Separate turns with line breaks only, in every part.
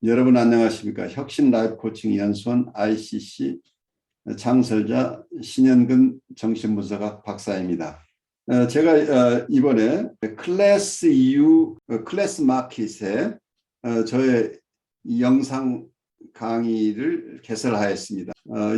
여러분 안녕하십니까? 혁신 라이프 코칭 연수원 ICC 창설자 신현근 정신분석학 박사입니다. 제가 이번에 클래스 EU 클래스 마켓에 저의 영상 강의를 개설하였습니다.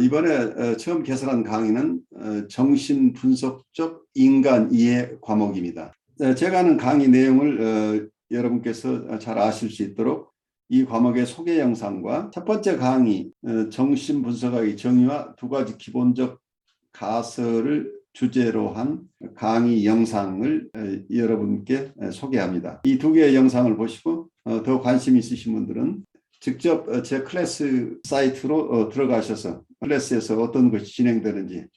이번에 처음 개설한 강의는 정신분석적 인간 이해 과목입니다. 제가 하는 강의 내용을 여러분께서 잘 아실 수 있도록 이 과목의 소개 영상과 첫 번째 강의 정신분석학의 정의와 두 가지 기본적 가설을 주제로 한 강의 영상을 여러분께 소개합니다. 이 두 개의 영상을 보시고 더 관심 있으신 분들은 직접 제 클래스 사이트로 들어가셔서 클래스에서 어떤 것이 진행되는지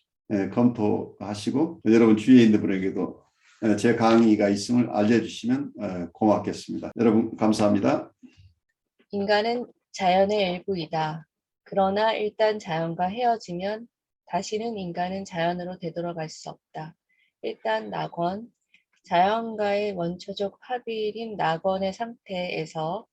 검토하시고 여러분 주위에 있는 분에게도 제 강의가 있음을 알려주시면 고맙겠습니다. 여러분 감사합니다.
인간은 자연의 일부이다. 그러나 일단 자연과 헤어지면 다시는 인간은 자연으로 되돌아갈 수 없다. 일단 낙원, 자연과의 원초적 합일인 낙원의 상태에서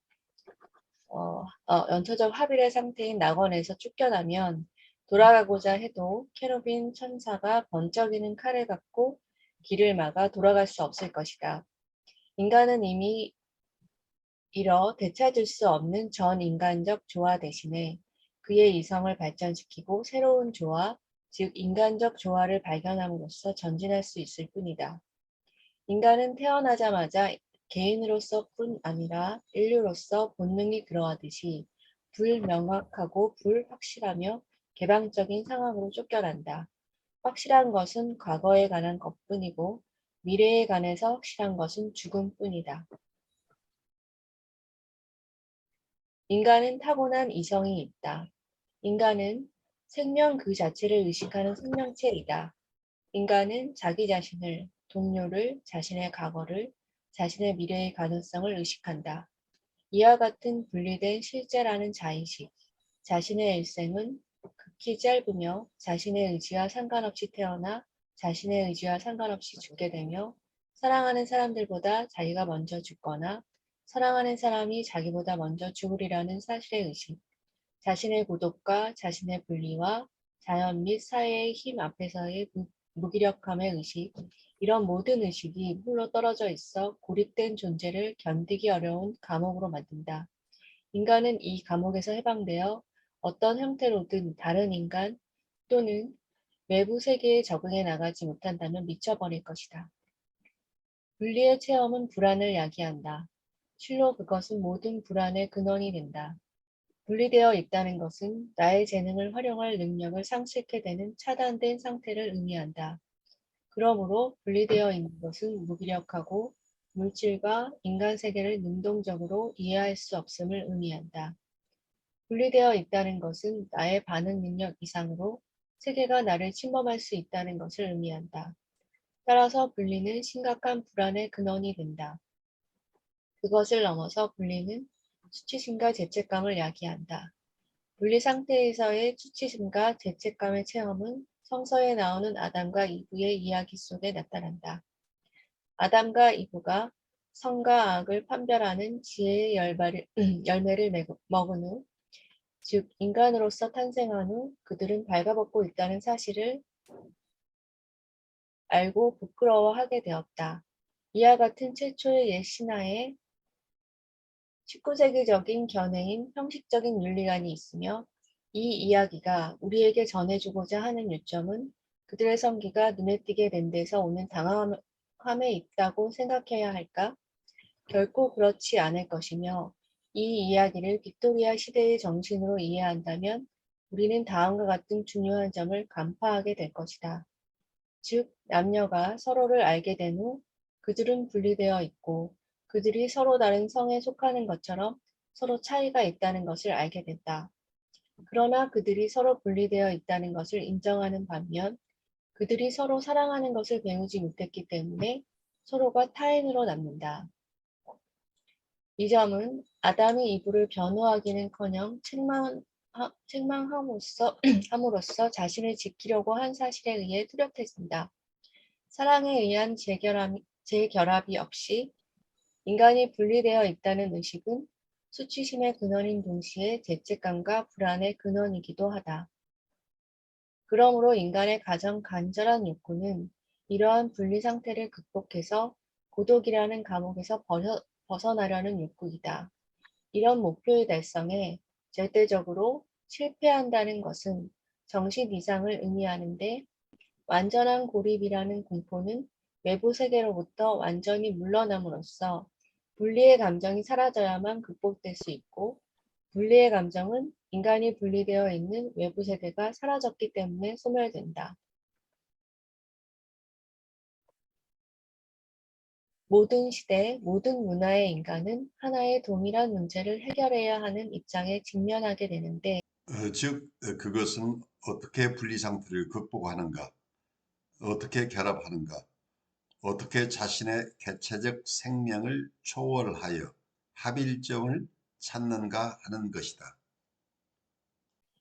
원초적 합일의 상태인 낙원에서 쫓겨나면 돌아가고자 해도 케루빈 천사가 번쩍이는 칼을 갖고 길을 막아 돌아갈 수 없을 것이다. 인간은 이미 이뤄 되찾을 수 없는 전인간적 조화 대신에 그의 이성을 발전시키고 새로운 조화, 즉 인간적 조화를 발견함으로써 전진할 수 있을 뿐이다. 인간은 태어나자마자 개인으로서뿐 아니라 인류로서 본능이 그러하듯이 불명확하고 불확실하며 개방적인 상황으로 쫓겨난다. 확실한 것은 과거에 관한 것뿐이고 미래에 관해서 확실한 것은 죽음뿐이다. 인간은 타고난 이성이 있다. 인간은 생명 그 자체를 의식하는 생명체이다. 인간은 자기 자신을, 동료를, 자신의 과거를, 자신의 미래의 가능성을 의식한다. 이와 같은 분리된 실제라는 자의식, 자신의 일생은 극히 짧으며 자신의 의지와 상관없이 태어나 자신의 의지와 상관없이 죽게 되며 사랑하는 사람들보다 자기가 먼저 죽거나 사랑하는 사람이 자기보다 먼저 죽으리라는 사실의 의식, 자신의 고독과 자신의 분리와 자연 및 사회의 힘 앞에서의 무기력함의 의식, 이런 모든 의식이 홀로 떨어져 있어 고립된 존재를 견디기 어려운 감옥으로 만든다. 인간은 이 감옥에서 해방되어 어떤 형태로든 다른 인간 또는 외부 세계에 적응해 나가지 못한다면 미쳐버릴 것이다. 분리의 체험은 불안을 야기한다. 실로 그것은 모든 불안의 근원이 된다. 분리되어 있다는 것은 나의 재능을 활용할 능력을 상실케 되는 차단된 상태를 의미한다. 그러므로 분리되어 있는 것은 무기력하고 물질과 인간 세계를 능동적으로 이해할 수 없음을 의미한다. 분리되어 있다는 것은 나의 반응 능력 이상으로 세계가 나를 침범할 수 있다는 것을 의미한다. 따라서 분리는 심각한 불안의 근원이 된다. 그것을 넘어서 분리는 수치심과 죄책감을 야기한다. 분리 상태에서의 수치심과 죄책감의 체험은 성서에 나오는 아담과 이브의 이야기 속에 나타난다. 아담과 이브가 선과 악을 판별하는 지혜의 열매를 먹은 후, 즉 인간으로서 탄생한 후 그들은 발가벗고 있다는 사실을 알고 부끄러워하게 되었다. 이와 같은 최초의 옛 신화에 19세기적인 견해인 형식적인 윤리관이 있으며 이 이야기가 우리에게 전해주고자 하는 요점은 그들의 성기가 눈에 띄게 된 데서 오는 당황함에 있다고 생각해야 할까? 결코 그렇지 않을 것이며 이 이야기를 빅토리아 시대의 정신으로 이해한다면 우리는 다음과 같은 중요한 점을 간파하게 될 것이다. 즉, 남녀가 서로를 알게 된 후 그들은 분리되어 있고 그들이 서로 다른 성에 속하는 것처럼 서로 차이가 있다는 것을 알게 된다. 그러나 그들이 서로 분리되어 있다는 것을 인정하는 반면 그들이 서로 사랑하는 것을 배우지 못했기 때문에 서로가 타인으로 남는다. 이 점은 아담이 이브를 변호하기는커녕 책망함으로써 함으로써 자신을 지키려고 한 사실에 의해 뚜렷해진다. 사랑에 의한 재결합이 없이 인간이 분리되어 있다는 의식은 수치심의 근원인 동시에 죄책감과 불안의 근원이기도 하다. 그러므로 인간의 가장 간절한 욕구는 이러한 분리 상태를 극복해서 고독이라는 감옥에서 벗어나려는 욕구이다. 이런 목표의 달성에 절대적으로 실패한다는 것은 정신 이상을 의미하는데 완전한 고립이라는 공포는 외부 세계로부터 완전히 물러남으로써 분리의 감정이 사라져야만 극복될 수 있고 분리의 감정은 인간이 분리되어 있는 외부 세계가 사라졌기 때문에 소멸된다. 모든 시대, 모든 문화의 인간은 하나의 동일한 문제를 해결해야 하는 입장에 직면하게 되는데
즉 그것은 어떻게 분리 상태를 극복하는가, 어떻게 결합하는가, 어떻게 자신의 개체적 생명을 초월하여 합일점을 찾는가 하는 것이다.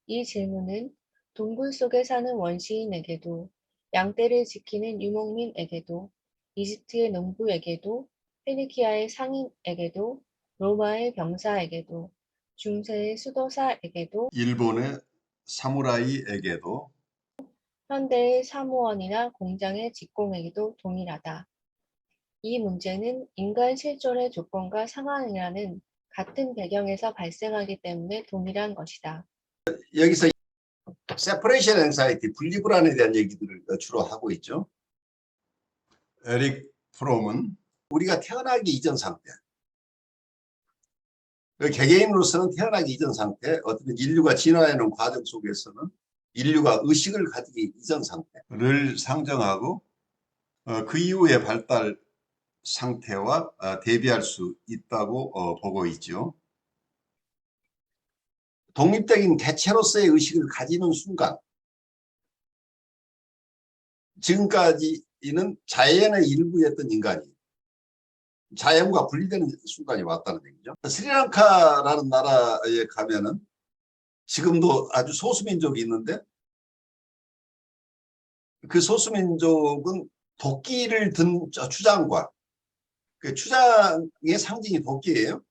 이 질문은 동굴 속에 사는 원시인에게도 양떼를 지키는 유목민에게도 이집트의 농부에게도 페니키아의 상인에게도 로마의 병사에게도 중세의 수도사에게도
일본의 사무라이에게도
현대의 사무원이나 공장의 직공에게도 동일하다. 이 문제는 인간 실존의 조건과 상황이라는 같은 배경에서 발생하기 때문에 동일한 것이다.
여기서 separation anxiety, 분리불안에 대한 얘기들을 주로 하고 있죠. 에릭 프롬은 우리가 태어나기 이전 상태, 개개인으로서는 태어나기 이전 상태, 어떤 인류가 진화하는 과정 속에서는 인류가 의식을 가지기 이전 상태를 상정하고 그 이후의 발달 상태와 대비할 수 있다고 보고 있죠. 독립적인 개체로서의 의식을 가지는 순간, 지금까지는 자연의 일부였던 인간이 자연과 분리되는 순간이 왔다는 얘기죠. 스리랑카라는 나라에 가면은 지금도 아주 소수민족이 있는데 그 소수민족은 도끼를 든 추장과 그 추장의 상징이 도끼예요.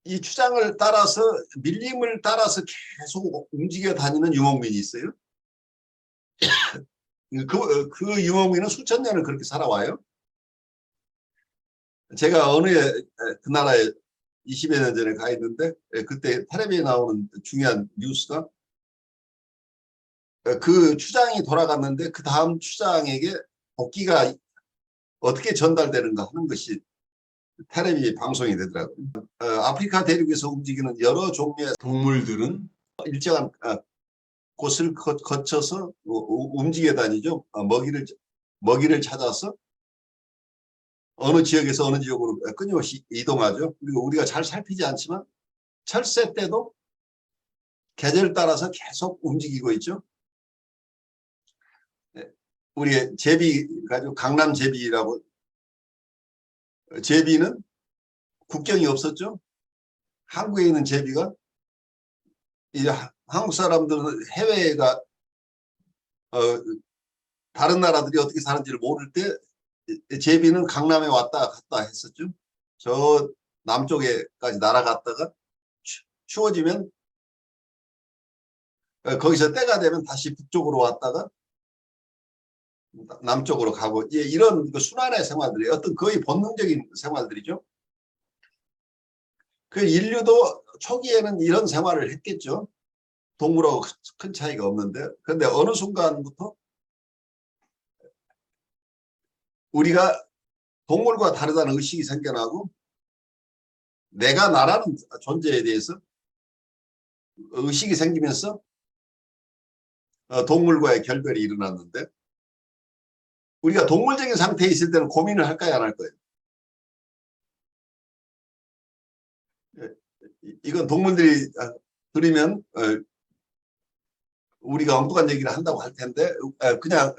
이 추장을 따라서 밀림을 따라서 계속 움직여 다니는 유목민이 있어요. 그 유목민은 수천 년을 그렇게 살아와요. 제가 어느 그 나라에 20여 년 전에 가 있는데 그때 텔레비에 나오는 중요한 뉴스가 그 추장이 돌아갔는데 그 다음 추장에게 복귀가 어떻게 전달되는가 하는 것이 텔레비 방송이 되더라고요. 아프리카 대륙에서 움직이는 여러 종류의 동물들은 일정한 곳을 거쳐서 움직여 다니죠. 먹이를 찾아서 어느 지역에서 어느 지역으로 끊임없이 이동하죠. 그리고 우리가 잘 살피지 않지만 철새 때도 계절 따라서 계속 움직이고 있죠. 우리의 제비 가지고 강남 제비라고, 제비는 국경이 없었죠. 한국에 있는 제비가 이제 한국 사람들은 해외가 다른 나라들이 어떻게 사는지를 모를 때 제비는 강남에 왔다 갔다 했었죠. 저 남쪽에까지 날아갔다가 추워지면 거기서 때가 되면 다시 북쪽으로 왔다가 남쪽으로 가고, 이런 순환의 생활들이 어떤 거의 본능적인 생활들이죠. 그 인류도 초기에는 이런 생활을 했겠죠. 동물하고 큰 차이가 없는데, 그런데 어느 순간부터 우리가 동물과 다르다는 의식이 생겨나고 내가 나라는 존재에 대해서 의식이 생기면서 동물과의 결별이 일어났는데, 우리가 동물적인 상태에 있을 때는 고민을 할까요, 안 할 거예요? 이건 동물들이 들으면 우리가 엉뚱한 얘기를 한다고 할 텐데, 그냥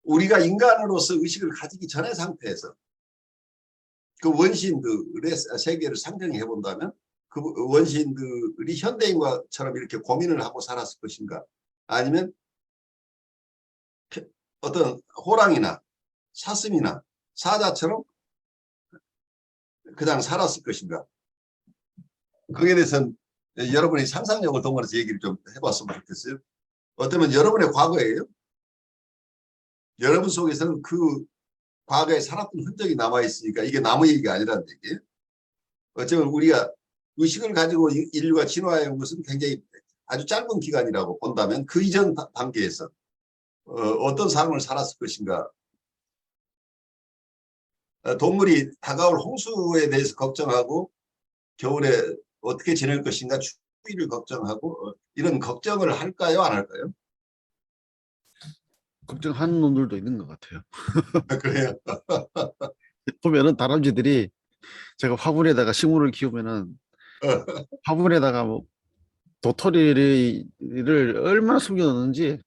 우리가 인간으로서 의식을 가지기 전의 상태에서 그 원시인들의 세계를 상정해 본다면 그 원시인들이 현대인과처럼 이렇게 고민을 하고 살았을 것인가, 아니면 어떤 호랑이나 사슴이나 사자처럼
그냥 살았을 것인가? 거기에 대해서는 여러분이 상상력을 동원해서 얘기를 좀 해봤으면 좋겠어요. 어쩌면 여러분의 과거예요. 여러분 속에서는 그 과거에 살았던 흔적이 남아있으니까 이게 남의 얘기가 아니라는 얘기예요. 어쩌면 우리가 의식을 가지고 인류가 진화해 온 것은 굉장히 아주 짧은 기간이라고 본다면 그 이전 단계에서 어떤 삶을 살았을 것인가. 동물이 다가올 홍수에 대해서 걱정하고 겨울에 어떻게 지낼 것인가 추위를 걱정하고 이런 걱정을 할까요? 안 할까요?
걱정하는 놈들도 있는 것 같아요.
그래요.
보면은 다람쥐들이 제가 화분에다가 식물을 키우면은 화분에다가 뭐 도토리를 얼마나 숨겨놓는지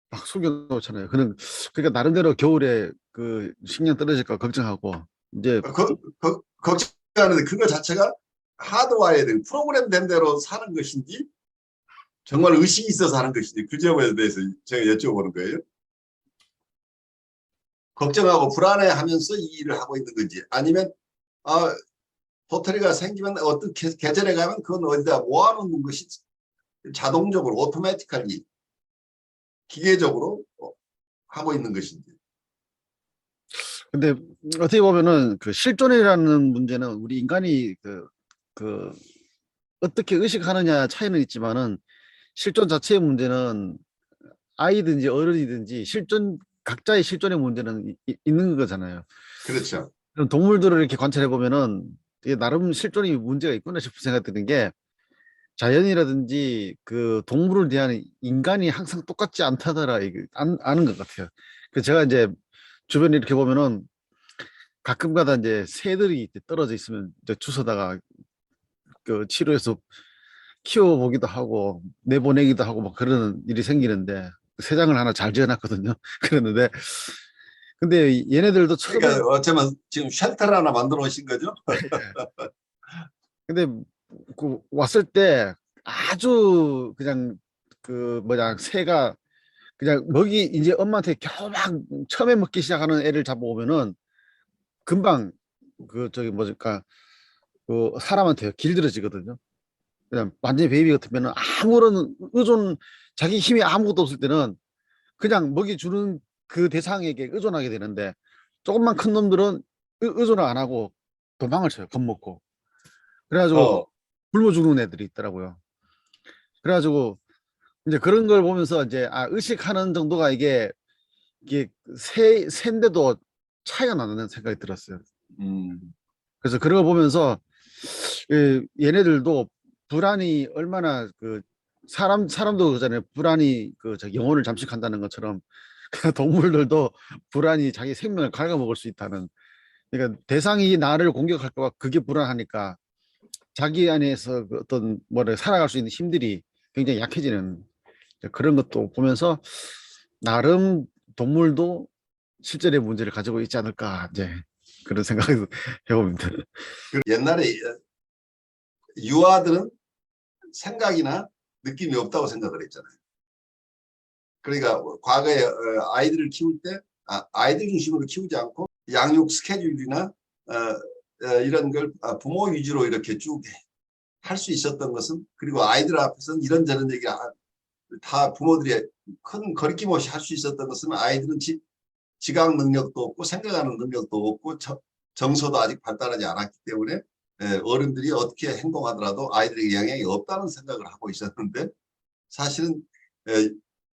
막 숨겨놓잖아요. 그러니까 나름대로 겨울에 그 식량 떨어질까 걱정하고 이제
걱정하는데 그거 자체가 하드와이어된 프로그램 된 대로 사는 것인지 정말 의식이 있어서 하는 것인지 그 점에 대해서 제가 여쭤보는 거예요. 걱정하고 불안해하면서 이 일을 하고 있는 건지 아니면 도토리가 생기면 어떤 계절에 가면 그건 어디다 모아놓는 것이 자동적으로 오토매티컬리 기계적으로 하고 있는 것인지.
근데 어떻게 보면은 그 실존이라는 문제는 우리 인간이 그 어떻게 의식하느냐 차이는 있지만은 실존 자체의 문제는 아이든지 어른이든지 각자의 실존의 문제는 있는 거잖아요.
그렇죠.
그럼 동물들을 이렇게 관찰해 보면은 이게 나름 실존이 문제가 있구나 싶은 생각 드는 게 자연이라든지 그 동물을 대한 인간이 항상 똑같지 않다더라 이게 아는 것 같아요. 그 제가 이제 주변에 이렇게 보면은 가끔가다 이제 새들이 이렇게 떨어져 있으면 이제 주워다가 그 치료해서 키워보기도 하고 내보내기도 하고 막 그러는 일이 생기는데 새장을 하나 잘 지어놨거든요. 그랬는데 근데 얘네들도 처음에
그러니까 어쩌면 지금 쉘터를 하나 만들어 오신 거죠?
근데 그 왔을 때 아주 그냥 그 뭐냐 새가 그냥 먹이 이제 엄마한테 겨우 막 처음에 먹기 시작하는 애를 잡아오면은 금방 그 저기 뭐랄까 그 사람한테 길들여지거든요. 그냥 완전히 베이비 같으면은 아무런 자기 힘이 아무것도 없을 때는 그냥 먹이 주는 그 대상에게 의존하게 되는데 조금만 큰 놈들은 의존을 안 하고 도망을 쳐요. 겁먹고. 그래가지고 굶어 죽는 애들이 있더라고요. 그래가지고 이제 그런 걸 보면서 이제 의식하는 정도가 이게 새인데도 차이가 나는 생각이 들었어요. 그래서 그런 걸 보면서 얘네들도 불안이 얼마나 그 사람도 그잖아요. 불안이 영혼을 잠식한다는 것처럼 동물들도 불안이 자기 생명을 갉아먹을 수 있다는. 그러니까 대상이 나를 공격할까 봐 그게 불안하니까 자기 안에서 그 어떤 살아갈 수 있는 힘들이 굉장히 약해지는 그런 것도 보면서 나름 동물도 실제의 문제를 가지고 있지 않을까 이제 그런 생각을 해봅니다.
옛날에 유아들은 생각이나 느낌이 없다고 생각을 했잖아요. 그러니까 과거에 아이들을 키울 때 아이들 중심으로 키우지 않고 양육 스케줄이나 이런 걸 부모 위주로 이렇게 쭉 할 수 있었던 것은 그리고 아이들 앞에서는 이런저런 얘기 다 부모들이 큰 거리낌 없이 할 수 있었던 것은 아이들은 지각 능력도 없고 생각하는 능력도 없고 정서도 아직 발달하지 않았기 때문에 어른들이 어떻게 행동하더라도 아이들에게 영향이 없다는 생각을 하고 있었는데 사실은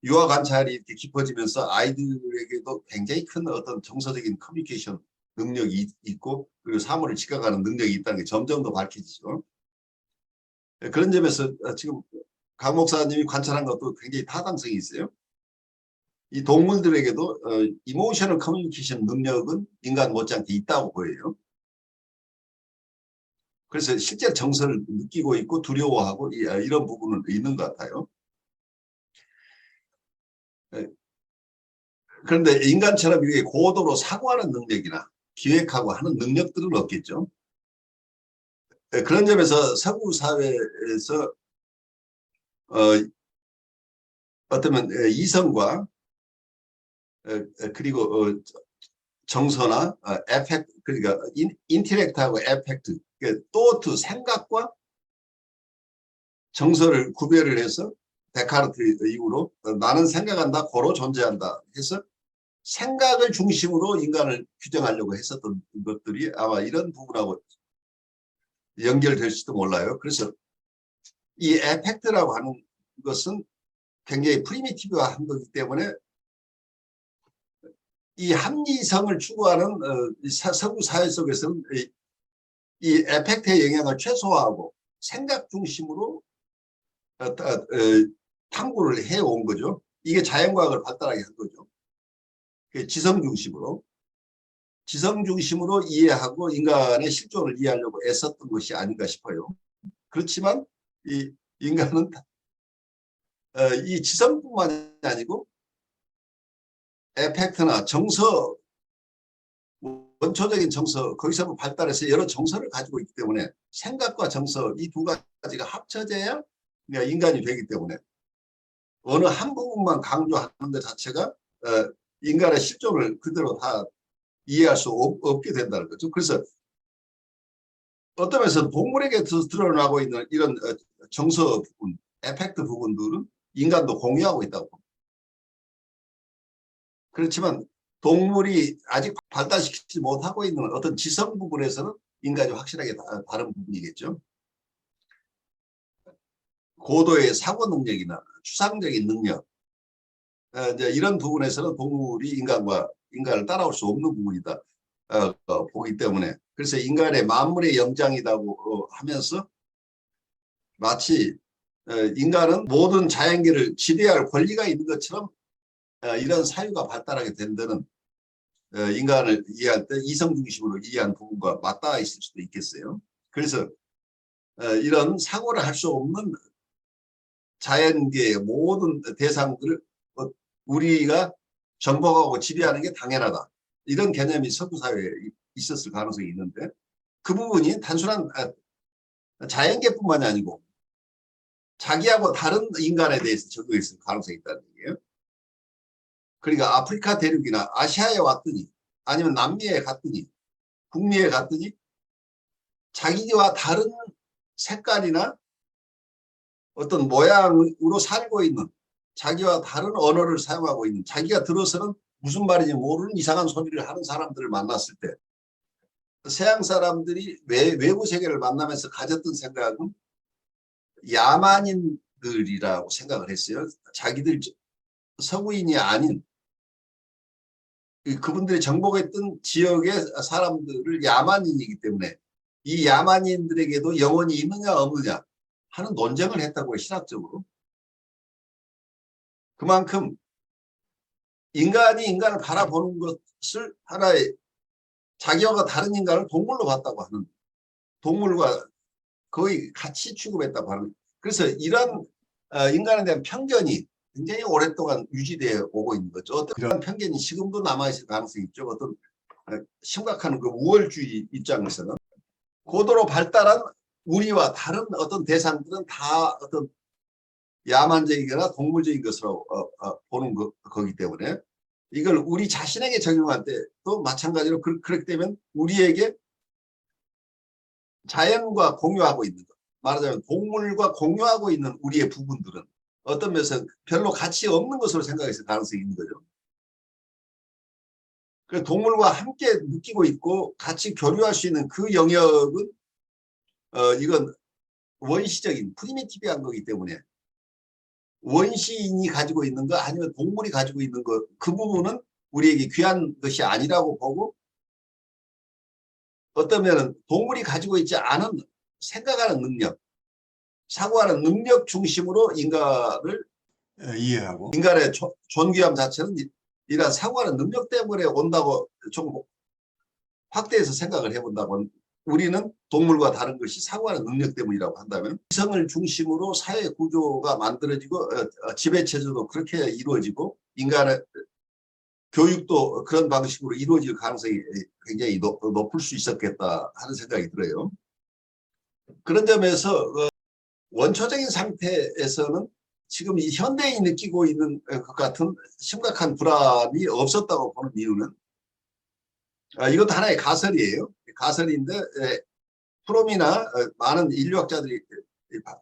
유아 관찰이 이렇게 깊어지면서 아이들에게도 굉장히 큰 어떤 정서적인 커뮤니케이션 능력이 있고 그리고 사물을 지각하는 능력이 있다는 게 점점 더 밝혀지죠. 그런 점에서 지금 강 목사님이 관찰한 것도 굉장히 타당성이 있어요. 이 동물들에게도 이모셔널 커뮤니케이션 능력은 인간 못지않게 있다고 보여요. 그래서 실제 정서를 느끼고 있고 두려워하고 이런 부분은 있는 것 같아요. 그런데 인간처럼 이렇게 고도로 사고하는 능력이나 기획하고 하는 능력들은 없겠죠. 그런 점에서 서구 사회에서 어쩌면 이성과 그리고 정서나 에펙트, 그러니까 인텔렉트하고 에펙트, 또트 생각과 정서를 구별을 해서 데카르트 이후로 나는 생각한다, 고로 존재한다 해서 생각을 중심으로 인간을 규정하려고 했었던 것들이 아마 이런 부분하고 연결될지도 몰라요. 그래서 이 에펙트라고 하는 것은 굉장히 프리미티브한 거기 때문에 이 합리성을 추구하는 서구 사회 속에서는 이 에펙트의 영향을 최소화하고 생각 중심으로 탐구를 해온 거죠. 이게 자연과학을 발달하게 한 거죠. 지성 중심으로 이해하고 인간의 실존을 이해하려고 애썼던 것이 아닌가 싶어요. 그렇지만 이 인간은 이 지성뿐만이 아니고 에펙트나 정서, 원초적인 정서, 거기서 발달해서 여러 정서를 가지고 있기 때문에 생각과 정서 이 두 가지가 합쳐져야 인간이 되기 때문에 어느 한 부분만 강조하는 것 자체가 인간의 실존을 그대로 다 이해할 수 없게 된다는 거죠. 그래서 어떤 면에서 동물에게 드러나고 있는 이런 정서 부분, 에펙트 부분들은 인간도 공유하고 있다고 봅니다. 그렇지만 동물이 아직 발달시키지 못하고 있는 어떤 지성 부분에서는 인간이 확실하게 다른 부분이겠죠. 고도의 사고 능력이나 추상적인 능력, 이제 이런 부분에서는 동물이 인간을 따라올 수 없는 부분이다 보기 때문에, 그래서 인간의 만물의 영장이라고 하면서 마치 인간은 모든 자연계를 지배할 권리가 있는 것처럼 이런 사유가 발달하게 된 데는 인간을 이해할 때 이성 중심으로 이해한 부분과 맞닿아 있을 수도 있겠어요. 그래서 이런 사고를 할 수 없는 자연계의 모든 대상들을 우리가 정복하고 지배하는 게 당연하다. 이런 개념이 서구 사회에 있었을 가능성이 있는데 그 부분이 단순한 자연계뿐만이 아니고 자기하고 다른 인간에 대해서 적용했을 가능성이 있다는 얘기예요. 그러니까 아프리카 대륙이나 아시아에 왔더니 아니면 남미에 갔더니 북미에 갔더니 자기와 다른 색깔이나 어떤 모양으로 살고 있는, 자기와 다른 언어를 사용하고 있는, 자기가 들어서는 무슨 말인지 모르는 이상한 소리를 하는 사람들을 만났을 때 서양 사람들이 외부 세계를 만나면서 가졌던 생각은 야만인들이라고 생각을 했어요. 자기들 서구인이 아닌 그분들이 정복했던 지역의 사람들을 야만인이기 때문에 이 야만인들에게도 영혼이 있느냐 없느냐 하는 논쟁을 했다고 해요. 신학적으로. 그만큼 인간이 인간을 바라보는 것을 하나의 자기와 다른 인간을 동물로 봤다고 하는, 동물과 거의 같이 취급했다고 하는, 그래서 이런 인간에 대한 편견이 굉장히 오랫동안 유지되어 오고 있는 거죠. 어떤 그런 편견이 지금도 남아있을 가능성이 있죠. 어떤 심각한 그 우월주의 입장에서는 고도로 발달한 우리와 다른 어떤 대상들은 다 어떤 야만적이거나 동물적인 것으로 보는 거기 때문에 이걸 우리 자신에게 적용할 때도 마찬가지로 그렇게 되면 우리에게 자연과 공유하고 있는 것, 말하자면 동물과 공유하고 있는 우리의 부분들은 어떤 면에서 별로 가치 없는 것으로 생각했을 가능성이 있는 거죠. 그래서 동물과 함께 느끼고 있고 같이 교류할 수 있는 그 영역은 이건 원시적인 프리미티브한 거기 때문에 원시인이 가지고 있는 거 아니면 동물이 가지고 있는 거, 그 부분은 우리에게 귀한 것이 아니라고 보고 어떠면 동물이 가지고 있지 않은 생각하는 능력, 사고하는 능력 중심으로 인간을 이해하고 인간의 존귀함 자체는 이러한 사고하는 능력 때문에 온다고 좀 확대해서 생각을 해본다면 우리는 동물과 다른 것이 사고하는 능력 때문이라고 한다면 이성을 중심으로 사회 구조가 만들어지고 지배체제도 그렇게 이루어지고 인간의 교육도 그런 방식으로 이루어질 가능성이 굉장히 높을 수 있었겠다 하는 생각이 들어요. 그런 점에서 원초적인 상태에서는 지금 이 현대인이 느끼고 있는 것 같은 심각한 불안이 없었다고 보는 이유는 이것도 하나의 가설이에요. 가설인데 프롬이나 많은 인류학자들이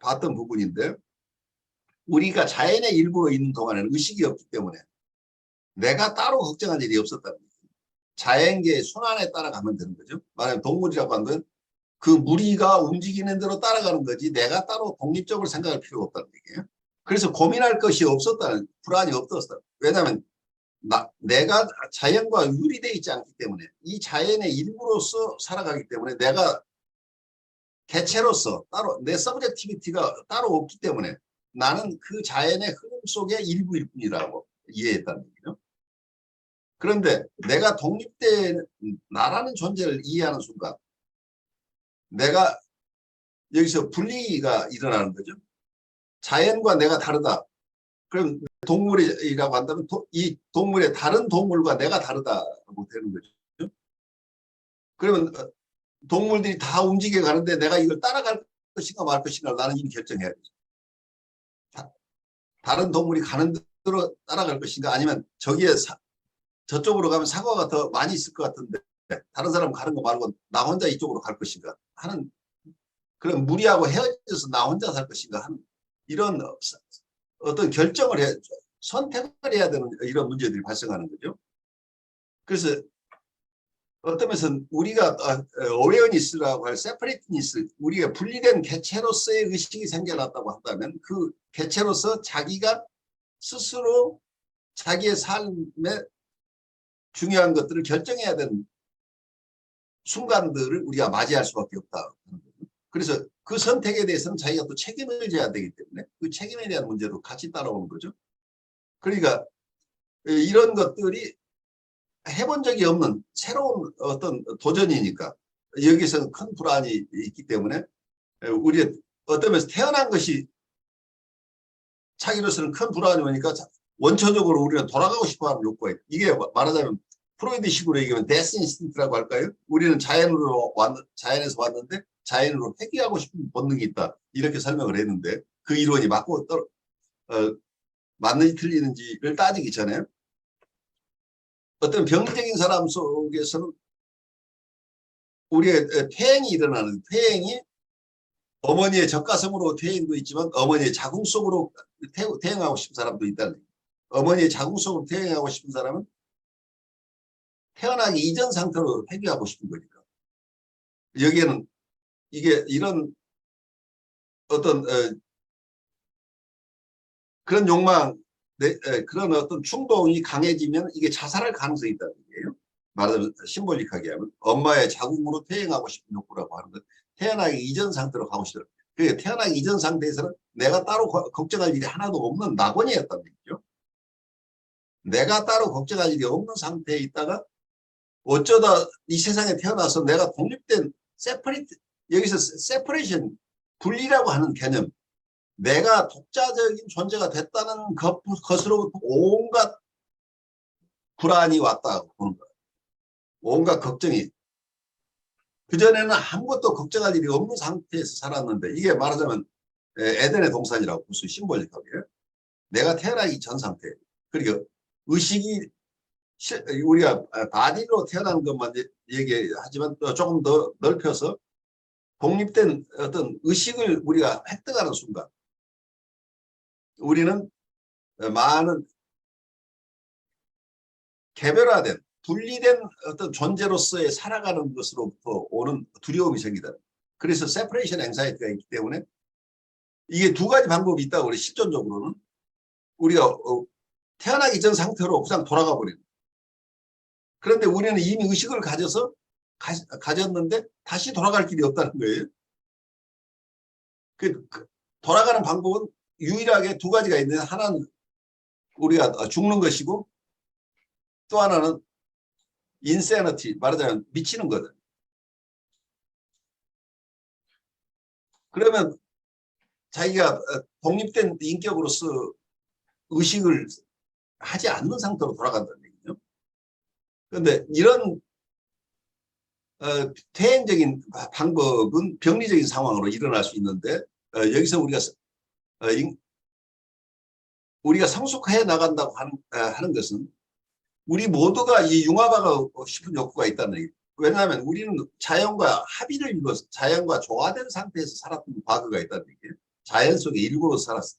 봤던 부분인데 우리가 자연의 일부로 있는 동안에는 의식이 없기 때문에 내가 따로 걱정할 일이 없었다는 거죠. 자연계의 순환에 따라가면 되는 거죠. 만약 동물이라고 하면 그 무리가 움직이는 대로 따라가는 거지 내가 따로 독립적으로 생각할 필요가 없다는 얘기예요. 그래서 고민할 것이 없었다는, 불안이 없었다. 왜냐하면 내가 자연과 유리되어 있지 않기 때문에 이 자연의 일부로서 살아가기 때문에 내가 개체로서 따로 내 서브젝티비티가 따로 없기 때문에 나는 그 자연의 흐름 속의 일부일 뿐이라고 이해했다는 얘기죠. 그런데 내가 독립된 나라는 존재를 이해하는 순간 내가 여기서 분리가 일어나는 거죠. 자연과 내가 다르다. 그럼 동물이라고 한다면 이 동물의 다른 동물과 내가 다르다고 되는 거죠. 그러면 동물들이 다 움직여 가는데 내가 이걸 따라갈 것인가 말 것인가 나는 이미 결정해야 되죠. 다른 동물이 가는 대로 따라갈 것인가 아니면 저쪽으로 가면 사과가 더 많이 있을 것 같은데 다른 사람 가는 거 말고 나 혼자 이쪽으로 갈 것인가 하는 그런 무리하고 헤어져서 나 혼자 살 것인가 하는 이런 어떤 결정을 선택을 해야 되는 이런 문제들이 발생하는 거죠. 그래서 어떤 면에서는 우리가 어웨어니스라고 할 세퍼레이트니스, 우리가 분리된 개체로서의 의식이 생겨났다고 한다면 그 개체로서 자기가 스스로 자기의 삶에 중요한 것들을 결정해야 되는 순간들을 우리가 맞이할 수밖에 없다. 그래서 그 선택에 대해서는 자기가 또 책임을 져야 되기 때문에 그 책임에 대한 문제도 같이 따라오는 거죠. 그러니까 이런 것들이 해본 적이 없는 새로운 어떤 도전이니까 여기서 큰 불안이 있기 때문에 우리 어떤 면에서 태어난 것이 자기로서는 큰 불안이 오니까 원초적으로 우리는 돌아가고 싶어하는 욕구가 있다. 이게 말하자면 프로이드식으로 얘기하면 데스 인스틴트라고 할까요? 우리는 자연에서 왔는데 자연으로 회귀하고 싶은 본능이 있다. 이렇게 설명을 했는데 그 이론이 맞는지 틀리는지를 따지기 전에 어떤 병리적인 사람 속에서는 우리의 퇴행이 일어나는 퇴행이 어머니의 젖가슴으로 퇴행도 있지만 어머니의 자궁 속으로 퇴행하고 싶은 사람도 있다는 얘기예요. 어머니의 자궁 속으로 퇴행하고 싶은 사람은 태어나기 이전 상태로 회귀하고 싶은 거니까. 여기에는 이게 이런 어떤 그런 욕망, 그런 어떤 충동이 강해지면 이게 자살할 가능성이 있다는 얘기예요. 말하자면 심볼릭하게 하면 엄마의 자궁으로 퇴행하고 싶은 욕구라고 하는 것. 태어나기 이전 상태로 가고 싶다. 그러니까 태어나기 이전 상태에서는 내가 따로 걱정할 일이 하나도 없는 낙원이었다는 얘기죠. 내가 따로 걱정할 일이 없는 상태에 있다가 어쩌다 이 세상에 태어나서 내가 독립된 세퍼레이트, 여기서 세퍼레이션, 분리라고 하는 개념, 내가 독자적인 존재가 됐다는 것으로부터 온갖 불안이 왔다고 보는 거예요. 온갖 걱정이. 그전에는 아무것도 걱정할 일이 없는 상태에서 살았는데 이게 말하자면 에덴의 동산이라고 볼 수 있어요. 심볼릭하게. 내가 태어나기 전 상태. 그러니까 의식이 우리가 바디로 태어난 것만 얘기하지만 조금 더 넓혀서 독립된 어떤 의식을 우리가 획득하는 순간 우리는 많은 개별화된 분리된 어떤 존재로서의 살아가는 것으로부터 오는 두려움이 생기다. 그래서 세퍼레이션 앵사이티가 있기 때문에 이게 두 가지 방법이 있다고 우리 실존적으로는 우리가 태어나기 전 상태로 그냥 돌아가 버리는. 그런데 우리는 이미 의식을 가졌는데 다시 돌아갈 길이 없다는 거예요. 돌아가는 방법은 유일하게 두 가지가 있는데 하나는 우리가 죽는 것이고 또 하나는 인세너티, 말하자면 미치는 거다. 그러면 자기가 독립된 인격으로서 의식을 하지 않는 상태로 돌아간다는 얘기죠. 그런데 이런 퇴행적인 방법은 병리적인 상황으로 일어날 수 있는데 여기서 우리가 성숙해 나간다고 하는 것은 우리 모두가 이 융합하고 싶은 욕구가 있다는 얘기. 왜냐하면 우리는 자연과 합의를 이루어서 자연과 조화된 상태에서 살았던 과거가 있다는 얘기예요. 자연 속에 일부러 살았어요.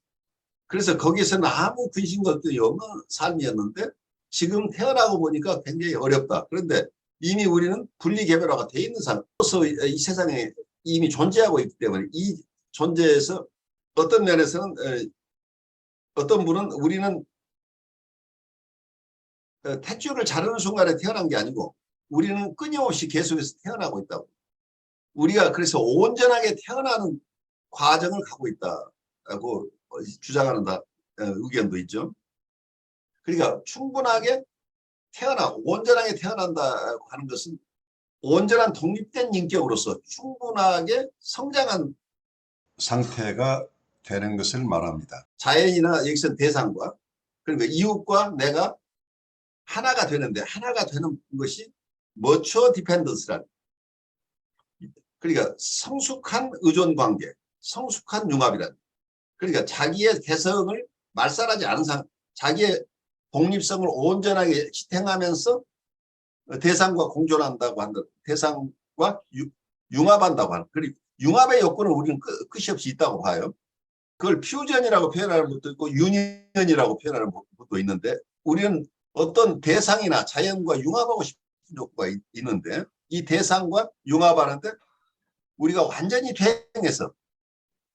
그래서 거기서는 아무 근심 걱정이 없는 삶이었는데 지금 태어나고 보니까 굉장히 어렵다. 그런데 이미 우리는 분리개별화가 돼 있는 삶으로서 이 세상에 이미 존재하고 있기 때문에 이 존재에서 어떤 면에서는 어떤 분은 우리는 탯줄을 자르는 순간에 태어난 게 아니고 우리는 끊임없이 계속해서 태어나고 있다고. 우리가 그래서 온전하게 태어나는 과정을 가고 있다고 주장하는 의견도 있죠. 그러니까 충분하게 온전하게 태어난다고 하는 것은 온전한 독립된 인격으로서 충분하게 성장한 상태가 되는 것을 말합니다. 자연이나 여기서 대상과 그러니까 이웃과 내가 하나가 되는데 하나가 되는 것이 mutual dependence란 그러니까 성숙한 의존 관계, 성숙한 융합이란 그러니까 자기의 개성을 말살하지 않은 자기의 독립성을 온전하게 지탱하면서 대상과 공존한다고 한다. 대상과 융합한다고 하는. 그리고 융합의 요건은 우리는 끝이 없이 있다고 봐요. 그걸 퓨전이라고 표현하는 것도 있고 유니언이라고 표현하는 것도 있는데 우리는 어떤 대상이나 자연과 융합하고 싶은 욕구가 있는데 이 대상과 융합하는데 우리가 완전히 퇴행해서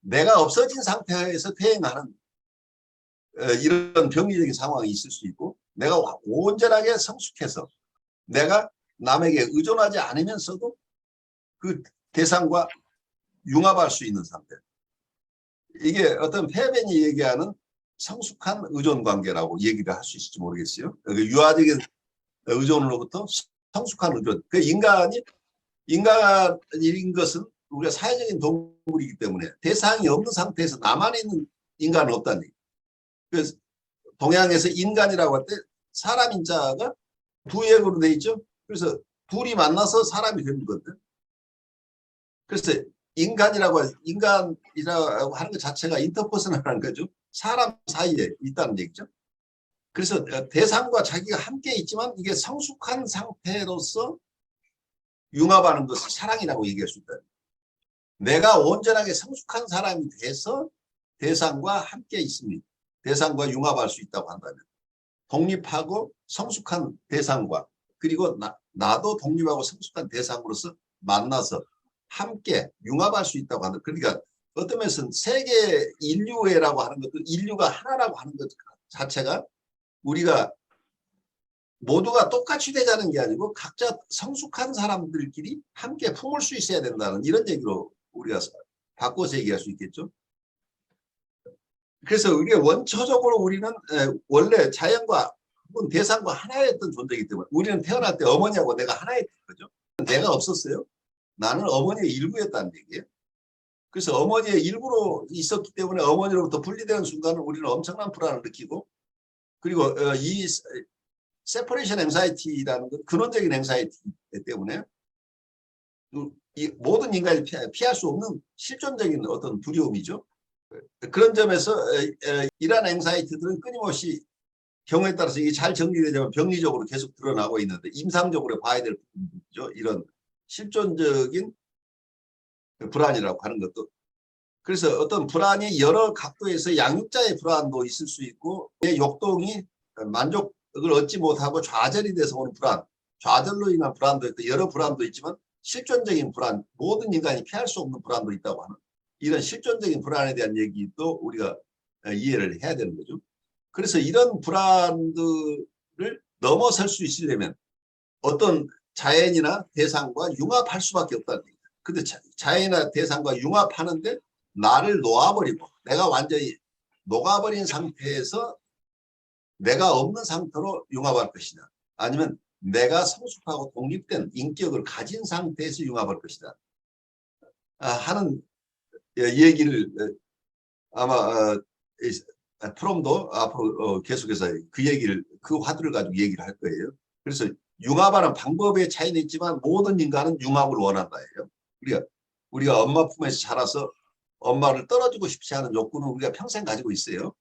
내가 없어진 상태에서 퇴행하는 이런 병리적인 상황이 있을 수 있고 내가 온전하게 성숙해서 내가 남에게 의존하지 않으면서도 그 대상과 융합할 수 있는 상태. 이게 어떤 페벤이 얘기하는 성숙한 의존 관계라고 얘기를 할 수 있을지 모르겠어요. 유아적인 의존으로부터 성숙한 의존. 그 인간인 것은 우리가 사회적인 동물이기 때문에 대상이 없는 상태에서 나만 있는 인간은 없다는 얘기. 그래서 동양에서 인간이라고 할 때 사람 인자가 두 역으로 돼 있죠. 그래서 둘이 만나서 사람이 되는 건데. 그래서 인간이라고 하는 것 자체가 인터퍼스널한 거죠. 사람 사이에 있다는 얘기죠. 그래서 대상과 자기가 함께 있지만 이게 성숙한 상태로서 융합하는 것을 사랑이라고 얘기할 수 있다. 내가 온전하게 성숙한 사람이 돼서 대상과 함께 있습니다. 대상과 융합할 수 있다고 한다면 독립하고 성숙한 대상과 그리고 나도 독립하고 성숙한 대상으로서 만나서 함께 융합할 수 있다고 하는 그러니까 어떤 면에서는 세계 인류애라고 하는 것도 인류가 하나라고 하는 것 자체가 우리가 모두가 똑같이 되자는 게 아니고 각자 성숙한 사람들끼리 함께 품을 수 있어야 된다는 이런 얘기로 우리가 바꿔서 얘기할 수 있겠죠. 그래서 우리가 원초적으로 우리는 원래 자연과 혹은 대상과 하나였던 존재이기 때문에 우리는 태어날 때 어머니하고 내가 하나였던 거죠. 내가 없었어요. 나는 어머니의 일부였다는 얘기예요. 그래서 어머니의 일부로 있었기 때문에 어머니로부터 분리되는 순간은 우리는 엄청난 불안을 느끼고 그리고 이 세퍼레이션 앵사이티라는 건 근원적인 앵사이티 때문에 이 모든 인간이 피할 수 없는 실존적인 어떤 두려움이죠. 그런 점에서 이러한 앵사이티들은 끊임없이 경우에 따라서 이게 잘 정리되자면 병리적으로 계속 드러나고 있는데 임상적으로 봐야 될 부분이죠. 이런 실존적인 불안이라고 하는 것도. 그래서 어떤 불안이 여러 각도에서 양육자의 불안도 있을 수 있고 내 욕동이 만족을 얻지 못하고 좌절이 돼서 오는 불안, 좌절로 인한 불안도 있고 여러 불안도 있지만 실존적인 불안, 모든 인간이 피할 수 없는 불안도 있다고 하는 이런 실존적인 불안에 대한 얘기도 우리가 이해를 해야 되는 거죠. 그래서 이런 불안들을 넘어설 수 있으려면 어떤 자연이나 대상과 융합할 수밖에 없다는 얘기죠. 근데 자연이나 대상과 융합하는데 나를 놓아버리고 내가 완전히 녹아버린 상태에서 내가 없는 상태로 융합할 것이냐 아니면 내가 성숙하고 독립된 인격을 가진 상태에서 융합할 것이다 하는 얘기를 아마 프롬도 앞으로 계속해서 그 화두를 가지고 얘기를 할 거예요. 그래서 융합하는 방법의 차이는 있지만 모든 인간은 융합을 원한다예요. 우리가 엄마 품에서 자라서 엄마를 떨어지고 싶지 않은 욕구는 우리가 평생 가지고 있어요.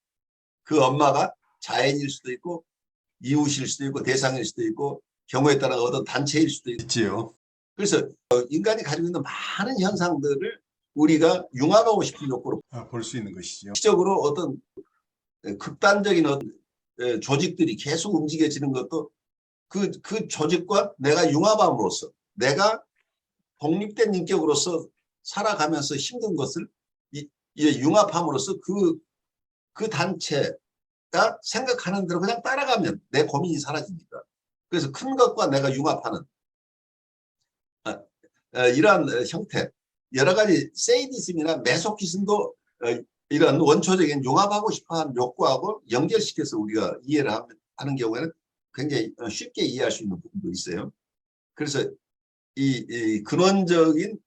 그 엄마가 자연일 수도 있고 이웃일 수도 있고 대상일 수도 있고 경우에 따라 어떤 단체일 수도 있지요. 그래서 인간이 가지고 있는 많은 현상들을 우리가 융합하고 싶은 욕구로 볼 수 있는 것이죠. 시적으로 어떤 극단적인 조직들이 계속 움직여지는 것도 그 조직과 내가 융합함으로써 내가 독립된 인격으로서 살아가면서 힘든 것을 융합함으로써 그 단체가 생각하는 대로 그냥 따라가면 내 고민이 사라집니다. 그래서 큰 것과 내가 융합하는 이러한 형태, 여러 가지 세이디즘이나 메소키즘도 이런 원초적인 융합하고 싶어하는 욕구하고 연결시켜서 우리가 이해를 하는 경우에는 굉장히 쉽게 이해할 수 있는 부분도 있어요. 그래서 이 근원적인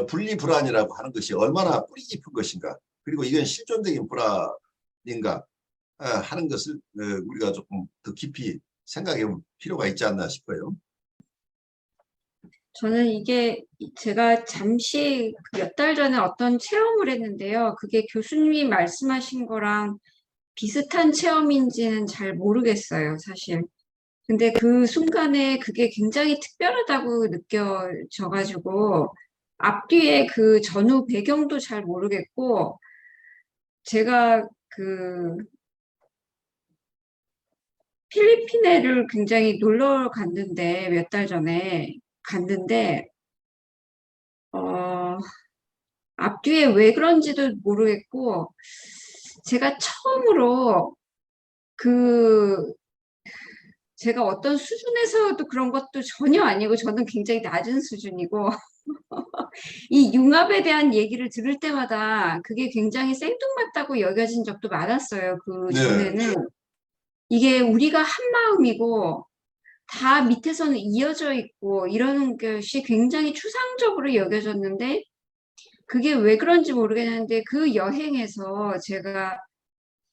분리불안이라고 하는 것이 얼마나 뿌리 깊은 것인가, 그리고 이건 실존적인 불안인가 하는 것을 우리가 조금 더 깊이 생각해 볼 필요가 있지 않나 싶어요.
저는 이게 제가 잠시 몇 달 전에 어떤 체험을 했는데요. 그게 교수님이 말씀하신 거랑 비슷한 체험인지는 잘 모르겠어요, 사실. 근데 그 순간에 그게 굉장히 특별하다고 느껴져가지고 앞뒤에 그 전후 배경도 잘 모르겠고 제가 그 필리핀에를 굉장히 놀러 갔는데 몇 달 전에 갔는데 앞뒤에 왜 그런지도 모르겠고 제가 처음으로 제가 어떤 수준에서도 그런 것도 전혀 아니고 저는 굉장히 낮은 수준이고 이 융합에 대한 얘기를 들을 때마다 그게 굉장히 생뚱맞다고 여겨진 적도 많았어요. 그 전에는 이게 우리가 한 마음이고 다 밑에서는 이어져 있고 이러는 것이 굉장히 추상적으로 여겨졌는데 그게 왜 그런지 모르겠는데 그 여행에서 제가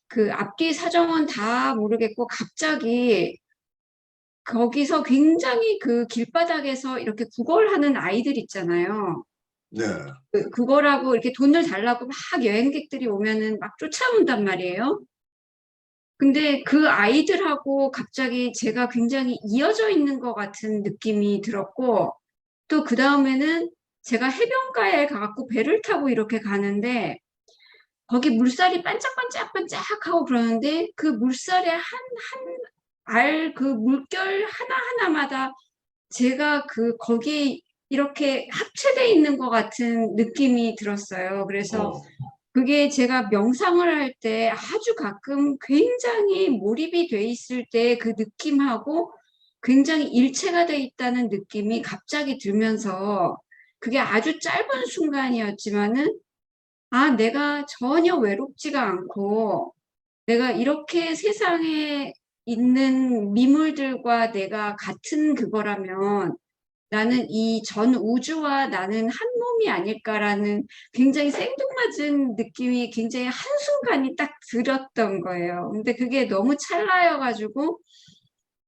그 앞뒤 사정은 다 모르겠고 갑자기 거기서 굉장히 그 길바닥에서 이렇게 구걸하는 아이들 있잖아요.
네.
그거라고 이렇게 돈을 달라고 막 여행객들이 오면은 막 쫓아온단 말이에요. 근데 그 아이들하고 갑자기 제가 굉장히 이어져 있는 것 같은 느낌이 들었고 또 그 다음에는 제가 해변가에 가갖고 배를 타고 이렇게 가는데 거기 물살이 반짝반짝반짝하고 그러는데 그 물살의 그 물결 하나하나마다 제가 거기에 이렇게 합체돼 있는 것 같은 느낌이 들었어요. 그래서 그게 제가 명상을 할 때 아주 가끔 굉장히 몰입이 돼 있을 때 그 느낌하고 굉장히 일체가 돼 있다는 느낌이 갑자기 들면서 그게 아주 짧은 순간이었지만은 내가 전혀 외롭지가 않고 내가 이렇게 세상에 있는 미물들과 내가 같은 그거라면 나는 이 전 우주와 나는 한 몸이 아닐까라는 굉장히 생뚱맞은 느낌이 굉장히 한순간이 딱 들었던 거예요. 근데 그게 너무 찰나여가지고